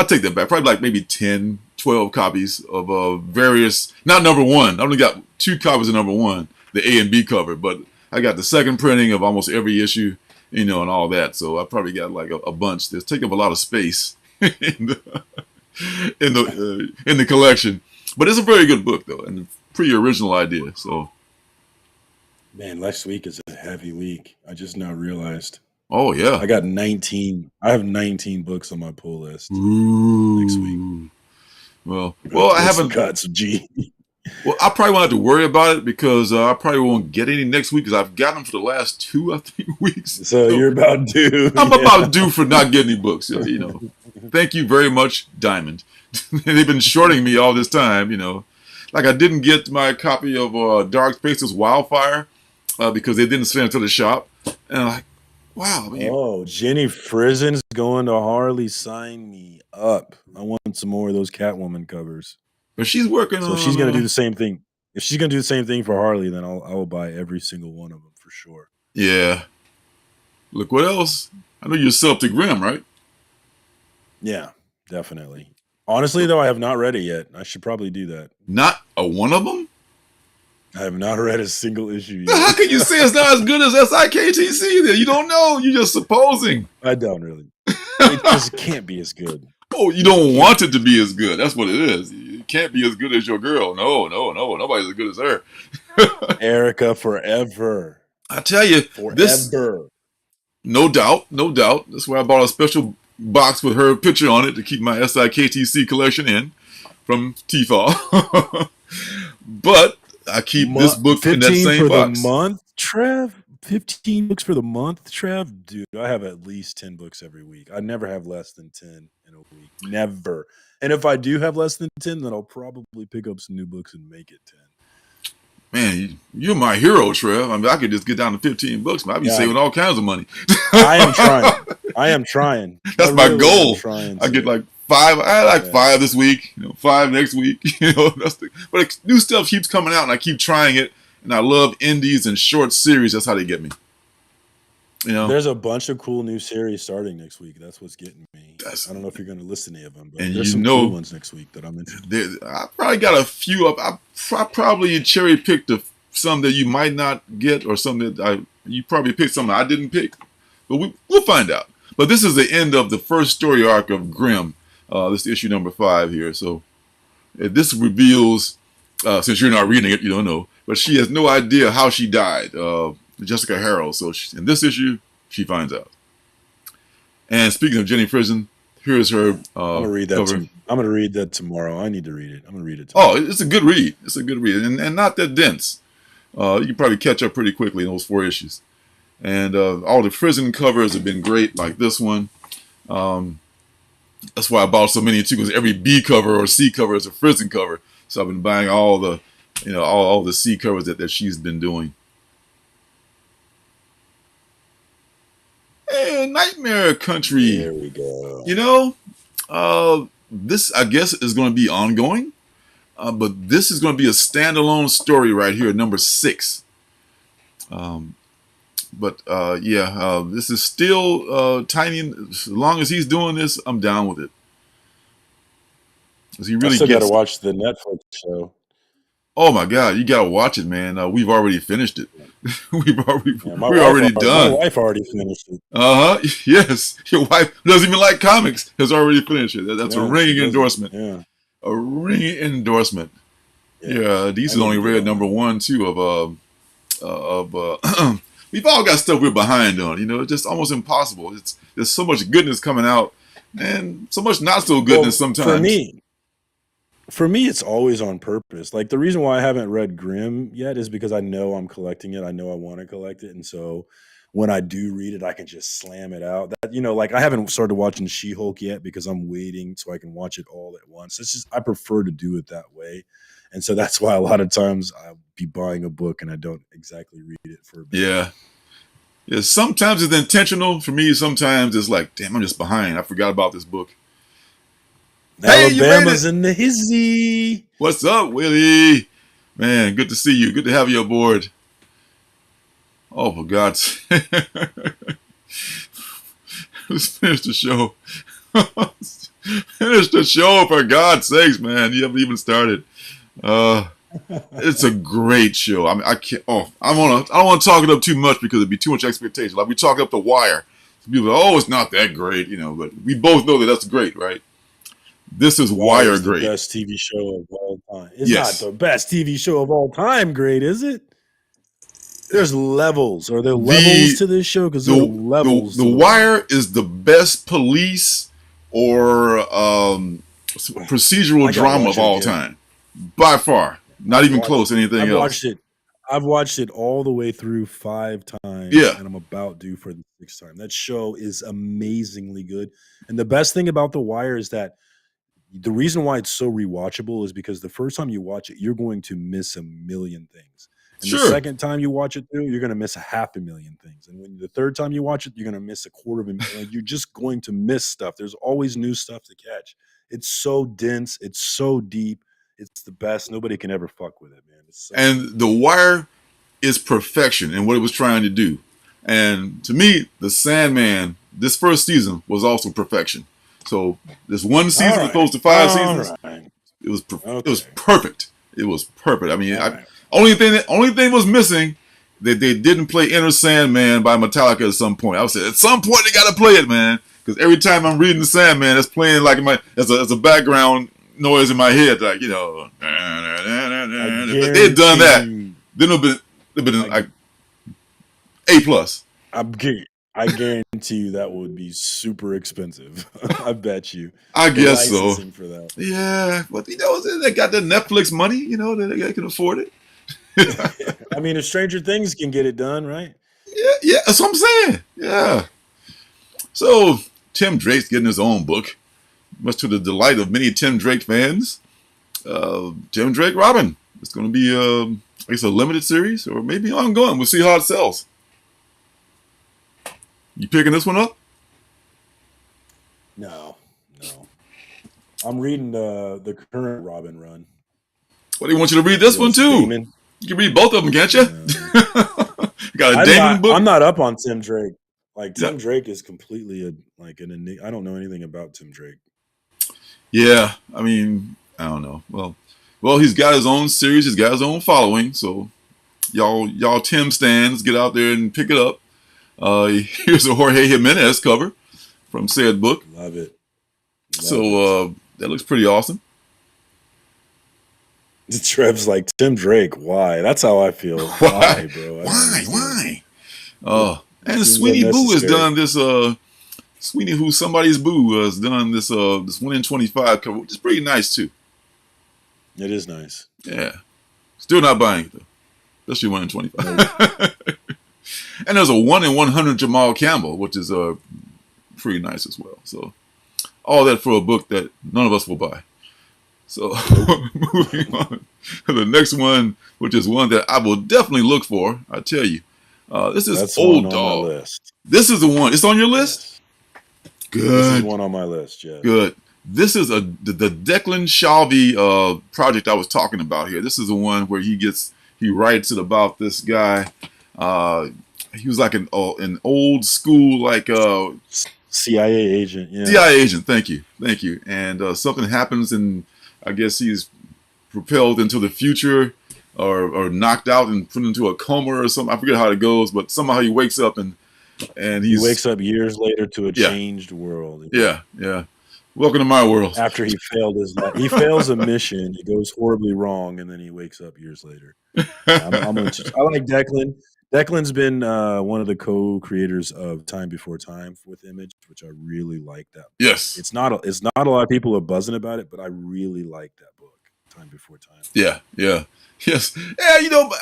take that back. Probably like maybe 10, 12 copies of various, not number 1. I only got 2 copies of number 1, the A and B cover, but I got the second printing of almost every issue, and all that. So I probably got like a bunch. That's taking up a lot of space in the collection. But it's a very good book though, and a pretty original idea. So. Man, next week is a heavy week. I just now realized. Oh yeah, I got 19. I have 19 books on my pull list. Ooh. Next week. Well, I haven't got some G. Well, I probably won't have to worry about it because I probably won't get any next week because I've gotten them for the last 2, I think, weeks. So you're about due. I'm about due for not getting any books. Thank you very much, Diamond. They've been shorting me all this time. Like I didn't get my copy of Dark Spaces Wildfire because they didn't send it to the shop, and I'm like, wow. Jenny Frizen's going to Harley. Sign me up. I want some more of those Catwoman covers. But she's working on. So she's going to do the same thing. If she's going to do the same thing for Harley, then I will buy every single one of them for sure. Yeah. Look, what else? I know you're Celtic Rim, right? Yeah, definitely. Honestly, though, I have not read it yet. I should probably do that. Not a one of them? I have not read a single issue yet. How can you say it's not as good as SIKTC then? You don't know. You're just supposing. I don't really. It just can't be as good. Oh, you don't want it to be as good. That's what it is. It can't be as good as your girl. No. Nobody's as good as her. Erica forever. I tell you, forever. No doubt. That's why I bought a special box with her picture on it to keep my SIKTC collection in from Tefal. But I keep this book in that same box. 15 for the month, Trev? 15 books for the month, Trev? Dude, I have at least 10 books every week. I never have less than 10 in a week. Never. And if I do have less than 10, then I'll probably pick up some new books and make it 10. Man, you're my hero, Trev. I mean, I could just get down to 15 books, man. I'd be saving all kinds of money. I am trying. That's my goal. I get like 5. I like 5 this week, 5 next week. But new stuff keeps coming out, and I keep trying it. And I love indies and short series. That's how they get me. You know, There's a bunch of cool new series starting next week. That's what's getting me. that's, I don't know if you're going to listen to any of them, but and there's you some cool know, ones next week that I'm interested. I probably got a few up. I probably cherry picked some that you might not get, or some that you probably picked some I didn't pick, but we'll find out. But this is the end of the first story arc of Grimm. This is issue number 5 here. So this reveals, since you're not reading it, you don't know, but she has no idea how she died. Jessica Harrell. So in this issue, she finds out. And speaking of Jenny Prison, here's her. I'm gonna read that. cover. I'm gonna read that tomorrow. I need to read it. I'm gonna read it tomorrow. Oh, it's a good read. It's a good read, and not that dense. You can probably catch up pretty quickly in those 4 issues. And all the prison covers have been great, like this one. That's why I bought so many too, because every B cover or C cover is a prison cover. So I've been buying all the, all the C covers that she's been doing. And Nightmare Country. There we go. This I guess is going to be ongoing, but this is going to be a standalone story right here, number 6. This is still tiny. As long as he's doing this, I'm down with it. Because he really I still gets. got to watch the Netflix show. Oh my God, you gotta watch it, man. We've already finished it. we're My already done. My wife already finished it. Yes, your wife doesn't even like comics. Has already finished it. That's a ringing endorsement. Yeah, a ringing endorsement. Yeah, these is only read number 1, 2 of we've all got stuff we're behind on. It's just almost impossible. There's so much goodness coming out, and so much not so goodness sometimes. For me, it's always on purpose. Like, the reason why I haven't read Grimm yet is because I know I'm collecting it. I know I want to collect it. And so when I do read it, I can just slam it out. Like, I haven't started watching She-Hulk yet because I'm waiting so I can watch it all at once. It's just, I prefer to do it that way. And so that's why a lot of times I'll be buying a book and I don't exactly read it for a bit. Yeah, sometimes it's intentional. For me, sometimes it's like, damn, I'm just behind. I forgot about this book. Alabama's in the hizzy. What's up, Willie? Man, good to see you. Good to have you aboard. Oh, for God's sake. Let's finish the show. Finish the show, for God's sakes, man. You haven't even started. It's a great show. I mean, I can't. I don't want to talk it up too much because it'd be too much expectation. Like we talk up The Wire. People are, it's not that great, but we both know that that's great, right? This is Wire great. The best TV show of all time. It's not the best TV show of all time great, is it? There's levels. Are there levels to this show? Because there are levels. The Wire is the best police or procedural drama of all time. By far. Not even close to anything else. I've watched it all the way through 5 times. Yeah. And I'm about due for the 6th time. That show is amazingly good. And the best thing about The Wire is that the reason why it's so rewatchable is because the first time you watch it, you're going to miss a million things. And the second time you watch it through, you're going to miss 500,000 things. And when the third time you watch it, you're going to miss 250,000. You're just going to miss stuff. There's always new stuff to catch. It's so dense. It's so deep. It's the best. Nobody can ever fuck with it, man. And The Wire is perfection in what it was trying to do. And to me, the Sandman, this first season was also perfection. So this one season as opposed to 5 seasons, it was it was perfect. It was perfect. I mean, only thing was missing that they didn't play Inner Sandman by Metallica at some point. I would say at some point they got to play it, man, because every time I'm reading the Sandman, it's playing like as a background noise in my head, like they'd done that. Then it'd been like A+. I guarantee you that would be super expensive. I bet you. I guess so. For that. Yeah, but they got the Netflix money. They can afford it. I mean, if Stranger Things can get it done, right? Yeah, that's what I'm saying. Yeah. So Tim Drake's getting his own book, much to the delight of many Tim Drake fans. Tim Drake Robin. It's going to be, I guess, a limited series or maybe ongoing. We'll see how it sells. You picking this one up? No. I'm reading the current Robin run. Well, they want you to read this one too. Damon. You can read both of them, can't you? You got a Damon book. I'm not up on Tim Drake. Like Yeah, Tim Drake is completely I don't know anything about Tim Drake. yeah. I mean, I don't know. Well, he's got his own series. He's got his own following. So y'all Tim stands, get out there and pick it up. Here's a Jorge Jimenez cover from said book. Love it. So that looks pretty awesome. Trev's like, Tim Drake, why? That's how I feel. Why, bro? Why? And Seems Sweeney Boo has unnecessary. done this. Sweeney, who's somebody's boo, has done this. This 1 in 25 cover, which is pretty nice too. It is nice. Yeah, still not buying it though, especially 1 in 25. And there's a 1 in 100 Jamal Campbell, which is pretty nice as well. So all that for a book that none of us will buy. So moving on to the next one, which is one that I will definitely look for. I tell you, this is That's Old one Dog. on my list. This is the one. It's on your list. Yes. Good. This is one on my list. Yeah. Good. This is the Declan Shalvey project I was talking about here. This is the one where he writes it about this guy. He was like an old school CIA agent. Yeah. CIA agent. Thank you. And something happens, and I guess he's propelled into the future, or knocked out and put into a coma or something. I forget how it goes, but somehow he wakes up and he wakes up years later to a Yeah. changed world. Yeah. Welcome to my world. After he fails a mission, it goes horribly wrong, and then he wakes up years later. I like Declan. Declan's been one of the co-creators of Time Before Time with Image, which I really like that. Yes. It's not a lot of people are buzzing about it, but I really like that book, Time Before Time. Yeah. Yes. Yeah,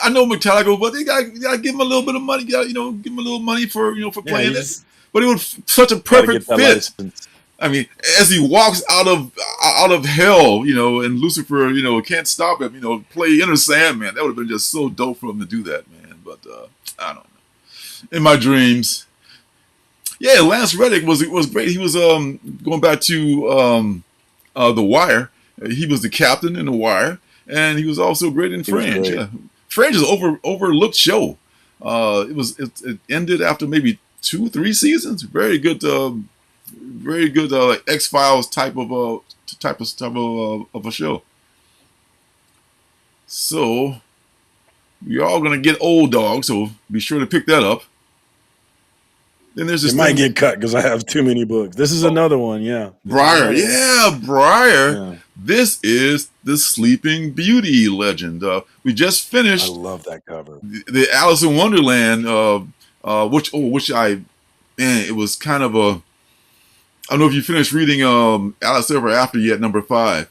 I know Metallica, but they gotta give him a little bit of money. Give him a little money for playing this. But it was such a perfect fit. License. I mean, as he walks out of hell, and Lucifer, can't stop him, play Inner Sandman. That would have been just so dope for him to do that, man. But I don't know. In my dreams. Yeah, Lance Reddick was great. He was going back to The Wire. He was the captain in The Wire, and he was also great in Fringe. Yeah, Fringe is an overlooked show. It ended after maybe 2-3 seasons. Very good like X-Files type of a show. So you're all gonna get Old Dog, so be sure to pick that up. Then there's this. It might get cut because I have too many books. This is another one, yeah. Briar. Yeah. This is the Sleeping Beauty legend. We just finished. I love that cover. The Alice in Wonderland, it was kind of a. I don't know if you finished reading Alice Ever After yet, number 5,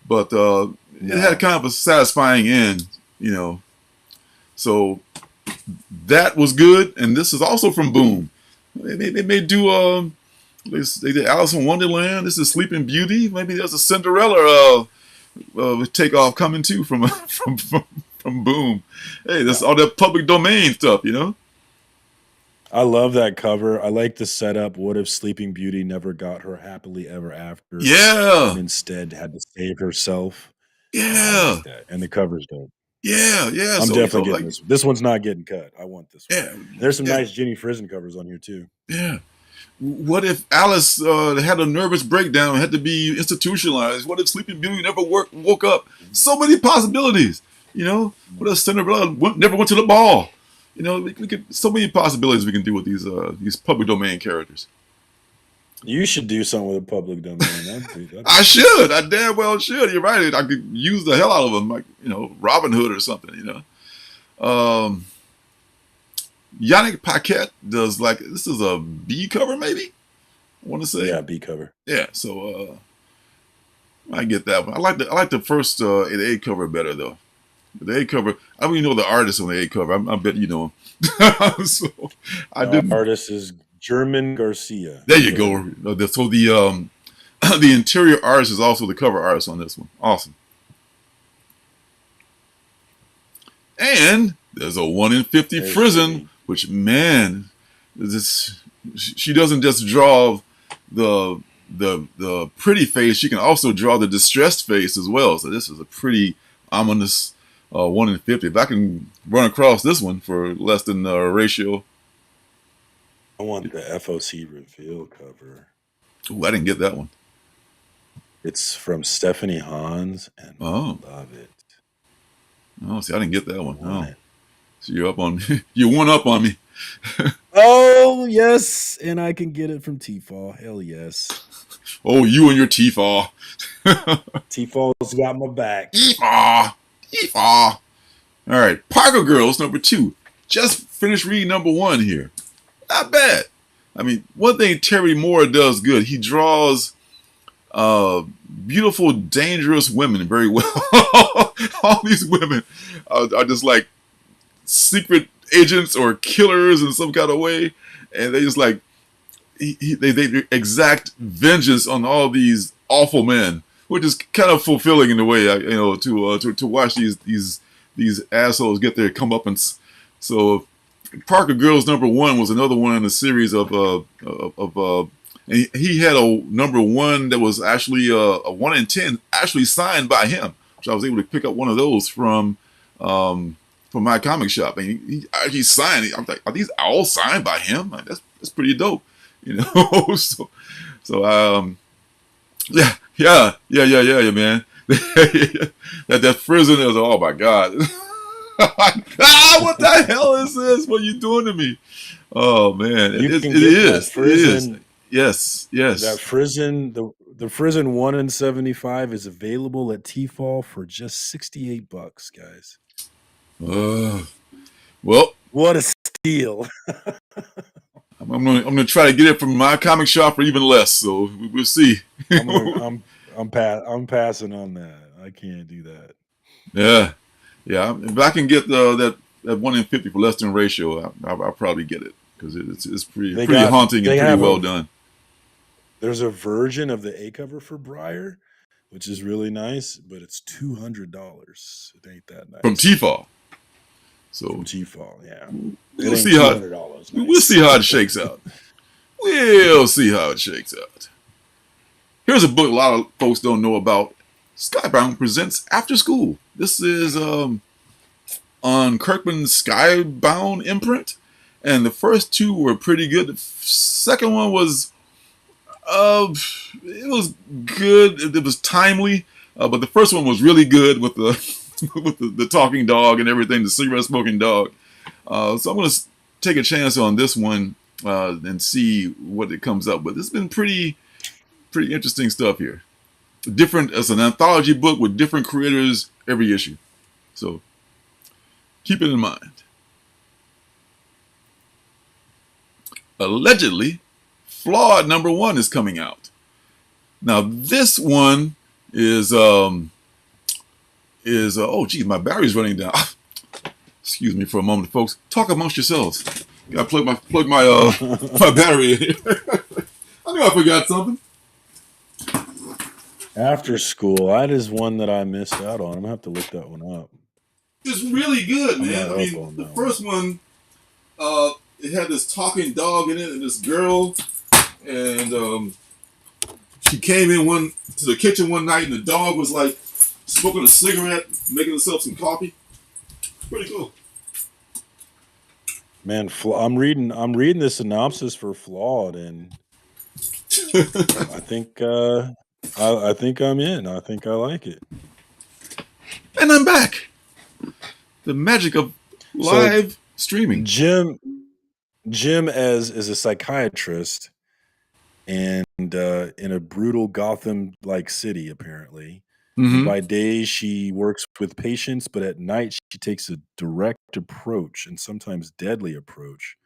but it had kind of a satisfying end, So that was good, and this is also from Boom. They may do they did Alice in Wonderland. This is Sleeping Beauty. Maybe there's a Cinderella takeoff coming too from Boom. Hey, that's all that public domain stuff, I love that cover. I like the setup. What if Sleeping Beauty never got her happily ever after? Yeah. And instead had to save herself. Yeah. Like that. And the cover's dope. Yeah. I'm definitely getting this one. This one's not getting cut. I want this one. Yeah. There's some nice Jenny Frison covers on here too. Yeah. What if Alice had a nervous breakdown and had to be institutionalized? What if Sleeping Beauty never woke up? So many possibilities. What if Cinderella never went to the ball? We could so many possibilities we can do with these public domain characters. You should do something with a public domain. I should. I damn well should. You're right. I could use the hell out of them, like Robin Hood or something. Yannick Paquette does this is a B cover, maybe. I want to say. Yeah, B cover. Yeah. So I get that one. I like the first A cover better though. The A cover, I don't even know the artist on the A cover. I bet you know him. So The artist is German Garcia. There you go. So the interior artist is also the cover artist on this one. Awesome. And there's a 1 in 50 Frison, which man, she doesn't just draw the pretty face. She can also draw the distressed face as well. So this is a pretty ominous 1 in 50. If I can run across this one for less than ratio, I want the FOC reveal cover. Ooh, I didn't get that one. It's from Stephanie Hans, and Oh, I love it. oh, see, I didn't get that one. I want Oh, it. so you're up on me. You one up on me. Oh yes, and I can get it from T-Fall. Hell yes. Oh, you and your T-Fall. T-Fall's got my back. T-Fall. T-Fall. All right, Parker Girls number 2. Just finished reading number 1 here. Not bad. I mean, one thing Terry Moore does good, he draws beautiful, dangerous women very well. All these women are just like secret agents or killers in some kind of way, and they just like they exact vengeance on all these awful men, which is kind of fulfilling in a way, to watch these assholes get their comeuppance. So, Parker Girls number 1 was another one in a series of and he had a number 1 that was actually a 1 in 10 actually signed by him, which I was able to pick up one of those from my comic shop, and he actually signed it. I'm like, are these all signed by him? Like, that's pretty dope, so man. that prison is, oh my god. What the hell is this? What are you doing to me? Oh man, it is. Yes. That Frison, the Frison 1 in 75 is available at T-Fall for just $68, guys. Well, what a steal! I'm gonna try to get it from my comic shop for even less. So we'll see. I'm passing on that. I can't do that. Yeah. If I can get that 1 in 50 for less than ratio, I'll probably get it, because it's pretty haunting and pretty well done. There's a version of the A cover for Briar, which is really nice, but it's $200. It ain't that nice. From T-Fall. So from T-Fall, yeah. We'll see how it shakes out. We'll see how it shakes out. Here's a book a lot of folks don't know about. Skybound presents After School. This is on Kirkman's Skybound imprint, and the first 2 were pretty good. The second one was it was good. It was timely, but the first one was really good with the with the talking dog and everything, the cigarette smoking dog. So I'm going to take a chance on this one and see what it comes up with. It's been pretty interesting stuff here. It's an anthology book with different creators every issue. So keep it in mind. Allegedly, Flawed number 1 is coming out. Now this one is oh geez, my battery's running down. Excuse me for a moment, folks. Talk amongst yourselves. Gotta plug my my battery in here. I knew I forgot something. After School, that is one that I missed out on. I'm gonna have to look that one up. It's really good, man. I mean, the first one, it had this talking dog in it and this girl, and she came in to the kitchen one night, and the dog was like smoking a cigarette, making himself some coffee. Pretty cool. Man, I'm reading the synopsis for Flawed, and I think I'm in. I think I like it. And I'm back. The magic of live streaming. Jim is a psychiatrist, and in a brutal Gotham-like city, apparently. Mm-hmm. By day, she works with patients, but at night, she takes a direct approach, and sometimes deadly approach,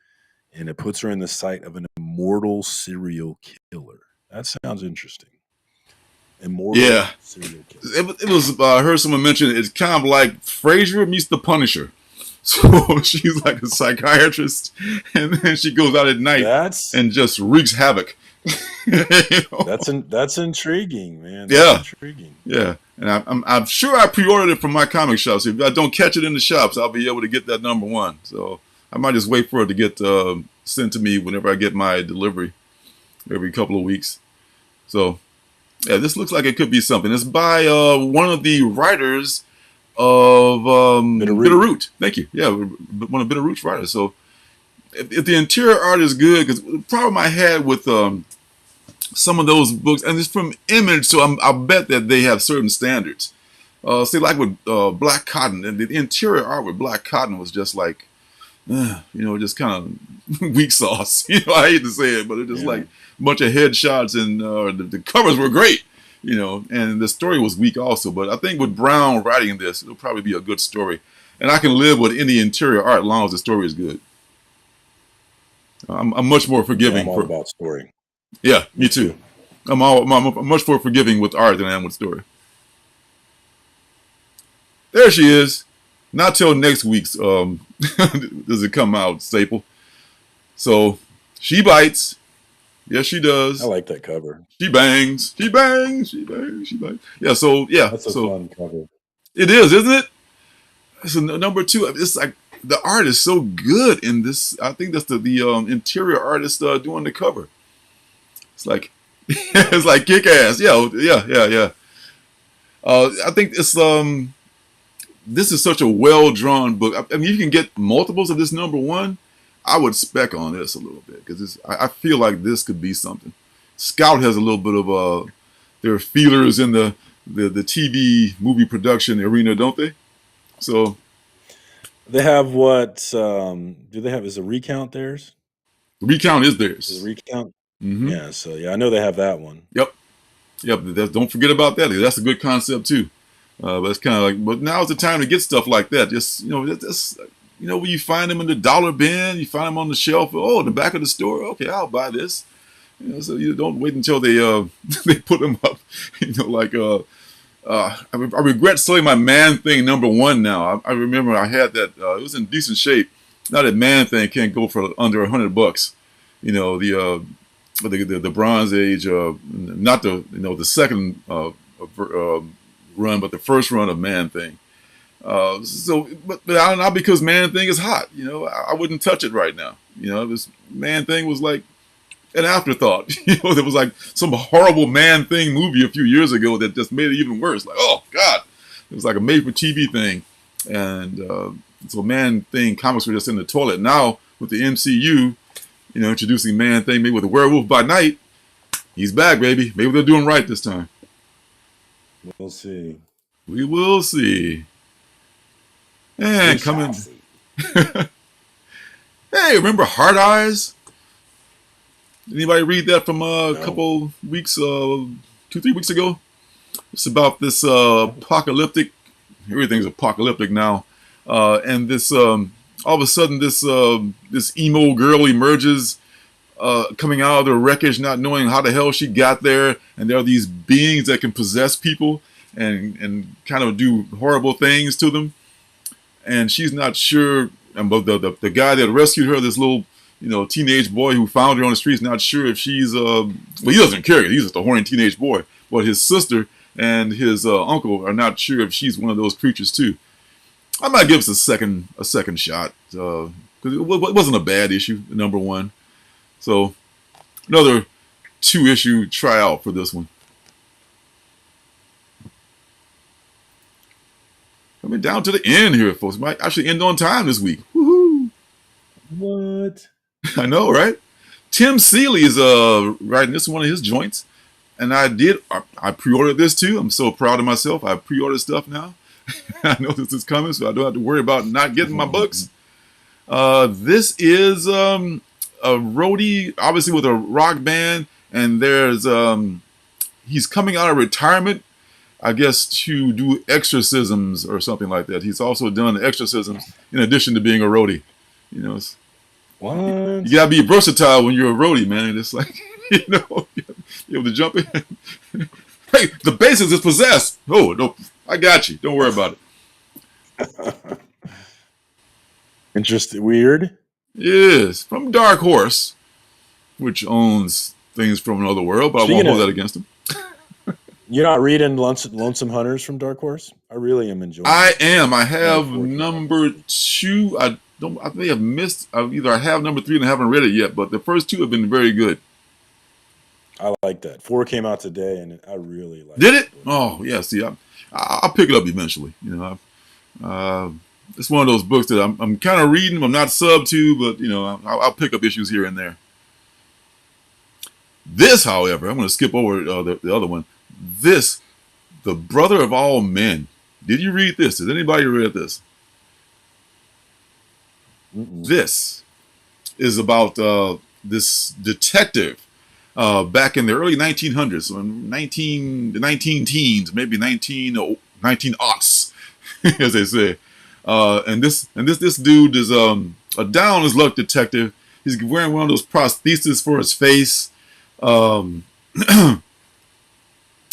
and it puts her in the sight of an immortal serial killer. That sounds interesting. Immortal serial killer. It was, I heard someone mention it's kind of like Frasier meets the Punisher. So she's like a psychiatrist, and then she goes out at night and just wreaks havoc. That's intriguing, man. That's intriguing. Yeah, and I'm sure I pre-ordered it from my comic shop. So if I don't catch it in the shops, I'll be able to get that number 1. So I might just wait for it to get sent to me whenever I get my delivery every couple of weeks. So yeah, this looks like it could be something. It's by one of the writers of Bitterroot. Thank you. Yeah, one of Bitterroot's writers. So if the interior art is good, because the problem I had with some of those books, and it's from Image, so I bet that they have certain standards. See, like with Black Cotton, and the interior art with Black Cotton was just like, just kind of weak sauce. I hate to say it, but it's just like a bunch of headshots, and the covers were great, and the story was weak also. But I think with Brown writing this, it'll probably be a good story, and I can live with any interior art as long as the story is good. I'm much more forgiving. I'm all about story. Yeah, me too. I'm much more forgiving with art than I am with story. There she is. Not till next week's does it come out, Staple. So she bites. Yes, she does. I like that cover. She bangs. She bangs. She bangs. She bangs. Yeah. So yeah. That's a fun cover. It is, isn't it? So number 2. It's like the art is so good in this. I think that's the interior artist doing the cover. It's like it's like kick ass. Yeah. I think it's this is such a well drawn book. I mean, you can get multiples of this number 1. I would spec on this a little bit because I feel like this could be something. Scout has a little bit of their feelers in the TV movie production arena, don't they? So they have what? Do they have? Is a recount theirs? Recount is theirs. Is a recount? Mm-hmm. Yeah. So yeah, I know they have that one. Yep. Don't forget about that. That's a good concept too. But it's kind of like, but now's the time to get stuff like that. Just when you find them in the dollar bin, you find them on the shelf. Oh, in the back of the store. Okay, I'll buy this. So you don't wait until they they put them up. I regret selling my Man Thing number 1 now. I remember I had that. It was in decent shape. Now that Man Thing can't go for under $100. The Bronze Age, not the second run, but the first run of Man Thing. But not because Man Thing is hot. I wouldn't touch it right now. This Man Thing was like an afterthought. There was like some horrible Man Thing movie a few years ago that just made it even worse. Like, oh God, it was like a made-for-TV thing, and so Man Thing comics were just in the toilet. Now with the MCU, introducing Man Thing, maybe with a Werewolf by Night, he's back, baby. Maybe they're doing right this time. We'll see. We will see. And coming. Hey, remember Hard Eyes? Anybody read that from a couple weeks, 2-3 weeks ago? It's about this apocalyptic. Everything's apocalyptic now, and this all of a sudden this emo girl emerges, coming out of the wreckage, not knowing how the hell she got there, and there are these beings that can possess people and kind of do horrible things to them, and she's not sure. And but the guy that rescued her, this little teenage boy who found her on the streets, not sure if she's well, he doesn't care. He's just a horny teenage boy. But his sister and his uncle are not sure if she's one of those creatures too. I might give us a second shot because it wasn't a bad issue, number 1. So another 2-issue tryout for this one. Coming down to the end here, folks. Might actually end on time this week. Woohoo! What? I know, right? Tim Seeley is writing this one of his joints, and I pre-ordered this too. I'm so proud of myself. I pre-ordered stuff now. I know this is coming, so I don't have to worry about not getting my books. This is a roadie, obviously with a rock band, and there's he's coming out of retirement, I guess, to do exorcisms or something like that. He's also done exorcisms in addition to being a roadie. What? You gotta be versatile when you're a roadie, man. It's like, you able to jump in. Hey, the bassist is possessed. Oh, no, I got you. Don't worry about it. Interesting. Weird. Yes, from Dark Horse, which owns things from another world, but I won't hold that against them. You're not reading Lonesome Hunters from Dark Horse? I really am enjoying it. I am. I have number 2. I may have missed. Either I have number 3 and I haven't read it yet, but the first 2 have been very good. I like that. 4 came out today, and I really like it. Did it? Oh, yeah. See, I'll pick it up eventually. it's one of those books that I'm kind of reading. I'm not sub to, but I'll pick up issues here and there. This, however, I'm going to skip over the other one. This, The Brother of All Men. Did you read this? Has anybody read this? Mm-mm. This is about this detective back in the early 1900s, so in the 19 teens, maybe 19 aughts, as they say. And this dude is a down his luck detective. He's wearing one of those prostheses for his face.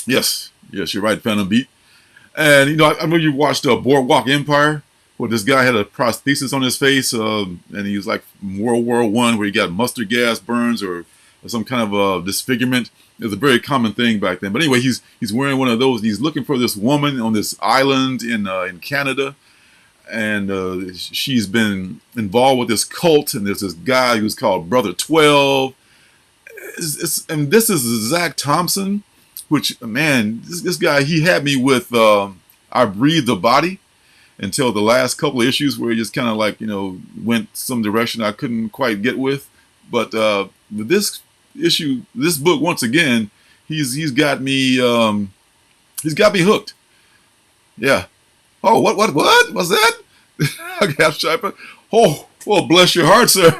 Yes, you're right, Phantom Beat. And I remember you watched Boardwalk Empire, where this guy had a prosthesis on his face, and he was like World War I, where he got mustard gas burns or some kind of disfigurement. It was a very common thing back then. But anyway, he's wearing one of those. He's looking for this woman on this island in Canada, and she's been involved with this cult. And there's this guy who's called Brother 12. And this is Zach Thompson, which, man, this guy, he had me with I Breathe the Body until the last couple of issues where he just kind of like, went some direction I couldn't quite get with. But with this book, once again, he's got me hooked. Yeah. Oh, what? What's that? Oh, well, bless your heart, sir.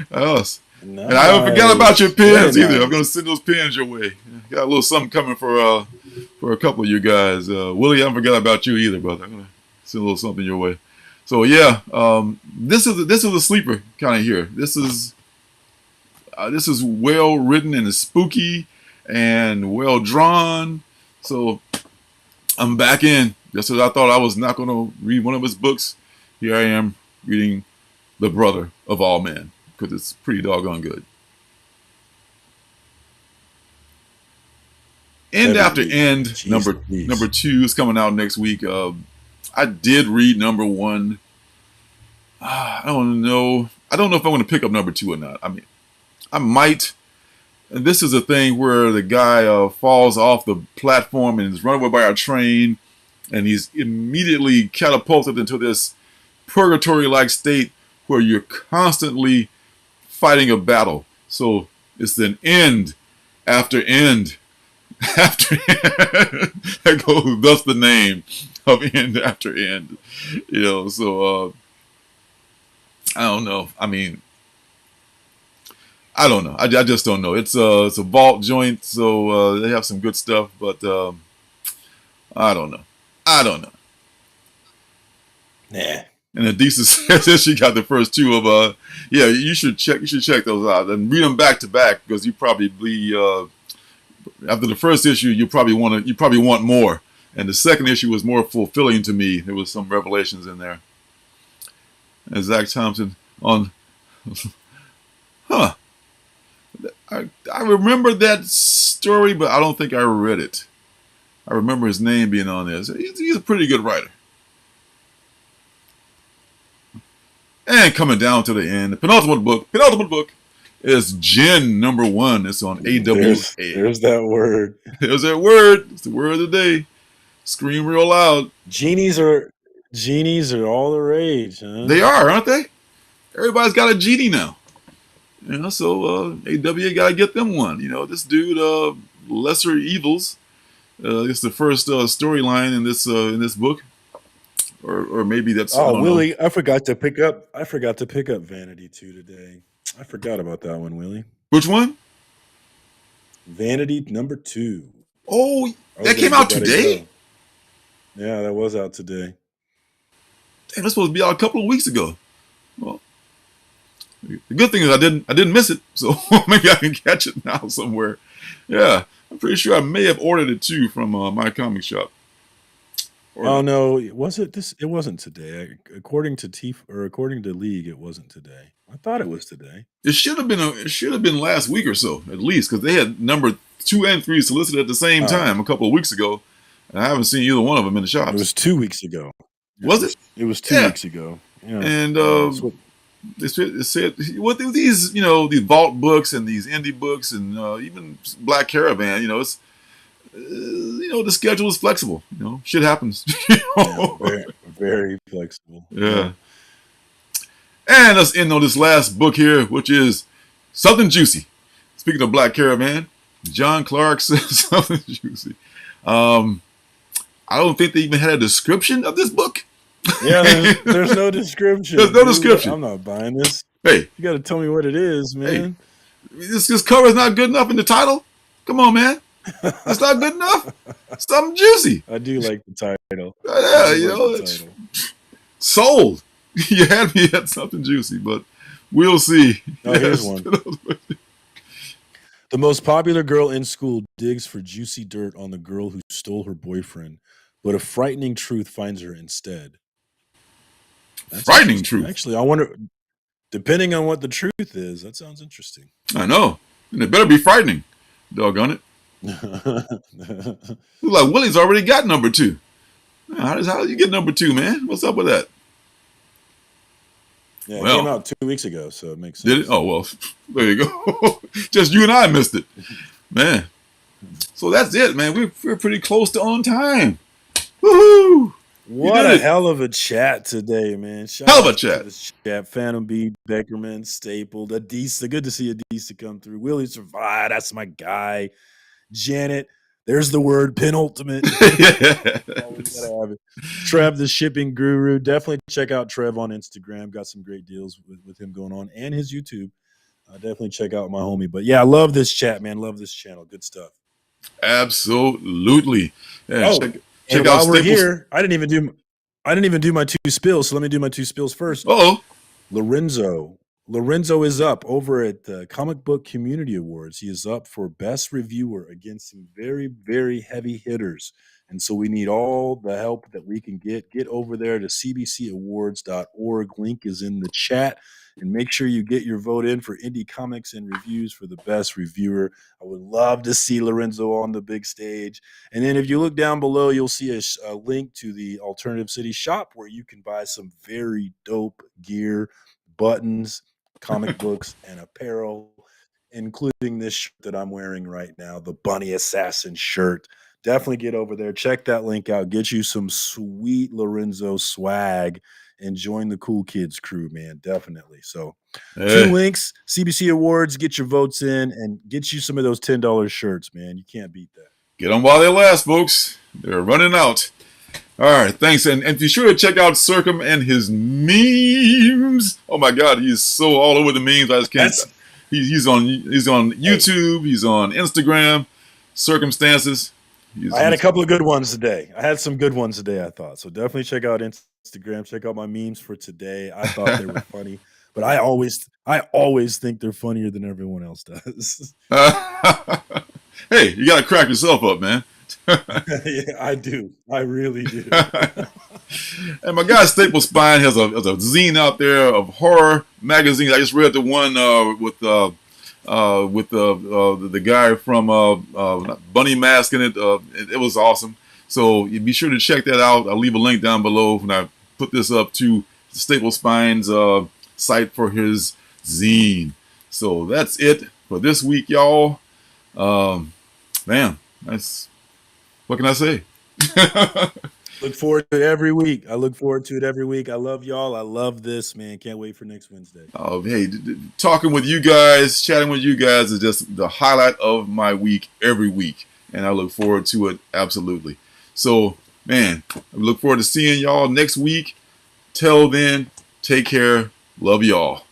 Nice. And I don't forget about your pins either. I'm going to send those pins your way. Got a little something coming for a couple of you guys. Willie, I don't forget about you either, brother. I'm going to send a little something your way. So yeah, this is a sleeper kind of here. This is well written and it's spooky and well drawn. So I'm back in. Just as I thought I was not going to read one of his books, here I am reading The Brother of All Men, because it's pretty doggone good. End After End, number 2 is coming out next week. I did read number 1. I don't know if I'm going to pick up number 2 or not. I mean, I might. And this is a thing where the guy falls off the platform and is run over by a train, and he's immediately catapulted into this purgatory-like state where you're constantly fighting a battle. So it's an end after end after end. That goes, thus the name of End After End. So I don't know. I mean, I don't know. I just don't know. It's a vault joint, so they have some good stuff, but I don't know. Nah. And Adisa says she got the first 2 of yeah, you should check those out and read them back to back, because you probably after the first issue you probably want more, and the second issue was more fulfilling to me. There was some revelations in there. And Zach Thompson on I remember that story, but I don't think I read it. I remember his name being on there. So he's a pretty good writer. And coming down to the end, the penultimate book is Gin number 1. It's on AWA. There's that word. There's that word. It's the word of the day. Scream real loud. Genies are all the rage, huh? They are, aren't they? Everybody's got a genie now. So AWA got to get them one. This dude, Lesser Evils. It's the first storyline in this book, or maybe that's. Oh, Willie, I forgot to pick up Vanity 2 today. I forgot about that one, Willie. Which one? Vanity number 2. Oh, that came out today? Yeah, that was out today. Damn, that's supposed to be out a couple of weeks ago. Well, the good thing is I didn't miss it, so maybe I can catch it now somewhere. Yeah, I'm pretty sure I may have ordered it too from my comic shop. Oh no, was it this? It wasn't today. According to League, it wasn't today. I thought it was today. It should have been last week or so, at least, because they had number 2 and 3 solicited at the same time a couple of weeks ago, and I haven't seen either one of them in the shops. It was 2 weeks ago. Was it? It was 2 weeks ago. Yeah. And they said what these these vault books and these indie books and even Black Caravan, it's the schedule is flexible. Shit happens. Yeah, Very flexible. Yeah. And let's end on this last book here, which is Something Juicy. Speaking of Black Caravan, John Clark says Something Juicy. I don't think they even had a description of this book. Yeah, there's no description. There's no description. I'm not buying this. Hey, you got to tell me what it is, man. Hey, this cover is not good enough in the title. Come on, man. That's not good enough. Something juicy. I do like the title. Yeah, you know, it's sold. You had me at Something Juicy, but we'll see. Oh, here's one. The most popular girl in school digs for juicy dirt on the girl who stole her boyfriend, but a frightening truth finds her instead. That's frightening truth. Actually, I wonder, depending on what the truth is, that sounds interesting. I know. And it better be frightening. Doggone it. Looks like Willie's already got number 2. How did you get number 2, man? What's up with that? Yeah, it came out 2 weeks ago, so it makes sense. Did it? Oh, well, there you go. Just you and I missed it. Man. So that's it, man. We're pretty close to on time. Woohoo! What a hell of a chat today, man. Hell of a chat. Phantom B, Beckerman, Stapled, Adisa. Good to see Adisa come through. Willie survived. That's my guy. Janet. There's the word penultimate. Trev, the shipping guru. Definitely check out Trev on Instagram. Got some great deals with him going on, and his YouTube. Definitely check out my homie. But yeah, I love this chat, man. Love this channel. Good stuff. Absolutely. Yeah, check out while we're here, I didn't even do my 2 spills. So let me do my 2 spills first. Lorenzo is up over at the Comic Book Community Awards. He is up for Best Reviewer against some very, very heavy hitters. And so we need all the help that we can get. Get over there to cbcawards.org. Link is in the chat. And make sure you get your vote in for Indie Comics and Reviews for the Best Reviewer. I would love to see Lorenzo on the big stage. And then if you look down below, you'll see a link to the Alternative City shop where you can buy some very dope gear, buttons, comic books, and apparel, including this shirt that I'm wearing right now, the Bunny Assassin shirt. Definitely get over there. Check that link out. Get you some sweet Lorenzo swag and join the cool kids crew, man. Definitely. So 2 links, CBC Awards, get your votes in and get you some of those $10 shirts, man. You can't beat that. Get them while they last, folks. They're running out. All right, thanks. And be sure to check out Surcam and his memes. Oh my God, he's so all over the memes. I just can't. He's on YouTube. He's on Instagram. Surcam Stances. I had a couple of good ones today. I had some good ones today, I thought. So definitely check out Instagram. Check out my memes for today. I thought they were funny, but I always think they're funnier than everyone else does. Hey, you got to crack yourself up, man. Yeah, I do. I really do. And my guy Staple Spine has a zine out there of horror magazines. I just read the one with the guy from Bunny Mask in it. It was awesome. So you be sure to check that out. I'll leave a link down below when I put this up to Staple Spine's site for his zine. So that's it for this week, y'all. Man, that's what can I say? Look forward to it every week. I look forward to it every week. I love y'all. I love this, man. Can't wait for next Wednesday. Oh, hey, talking with you guys, chatting with you guys is just the highlight of my week every week. And I look forward to it. Absolutely. So, man, I look forward to seeing y'all next week. Till then, take care. Love y'all.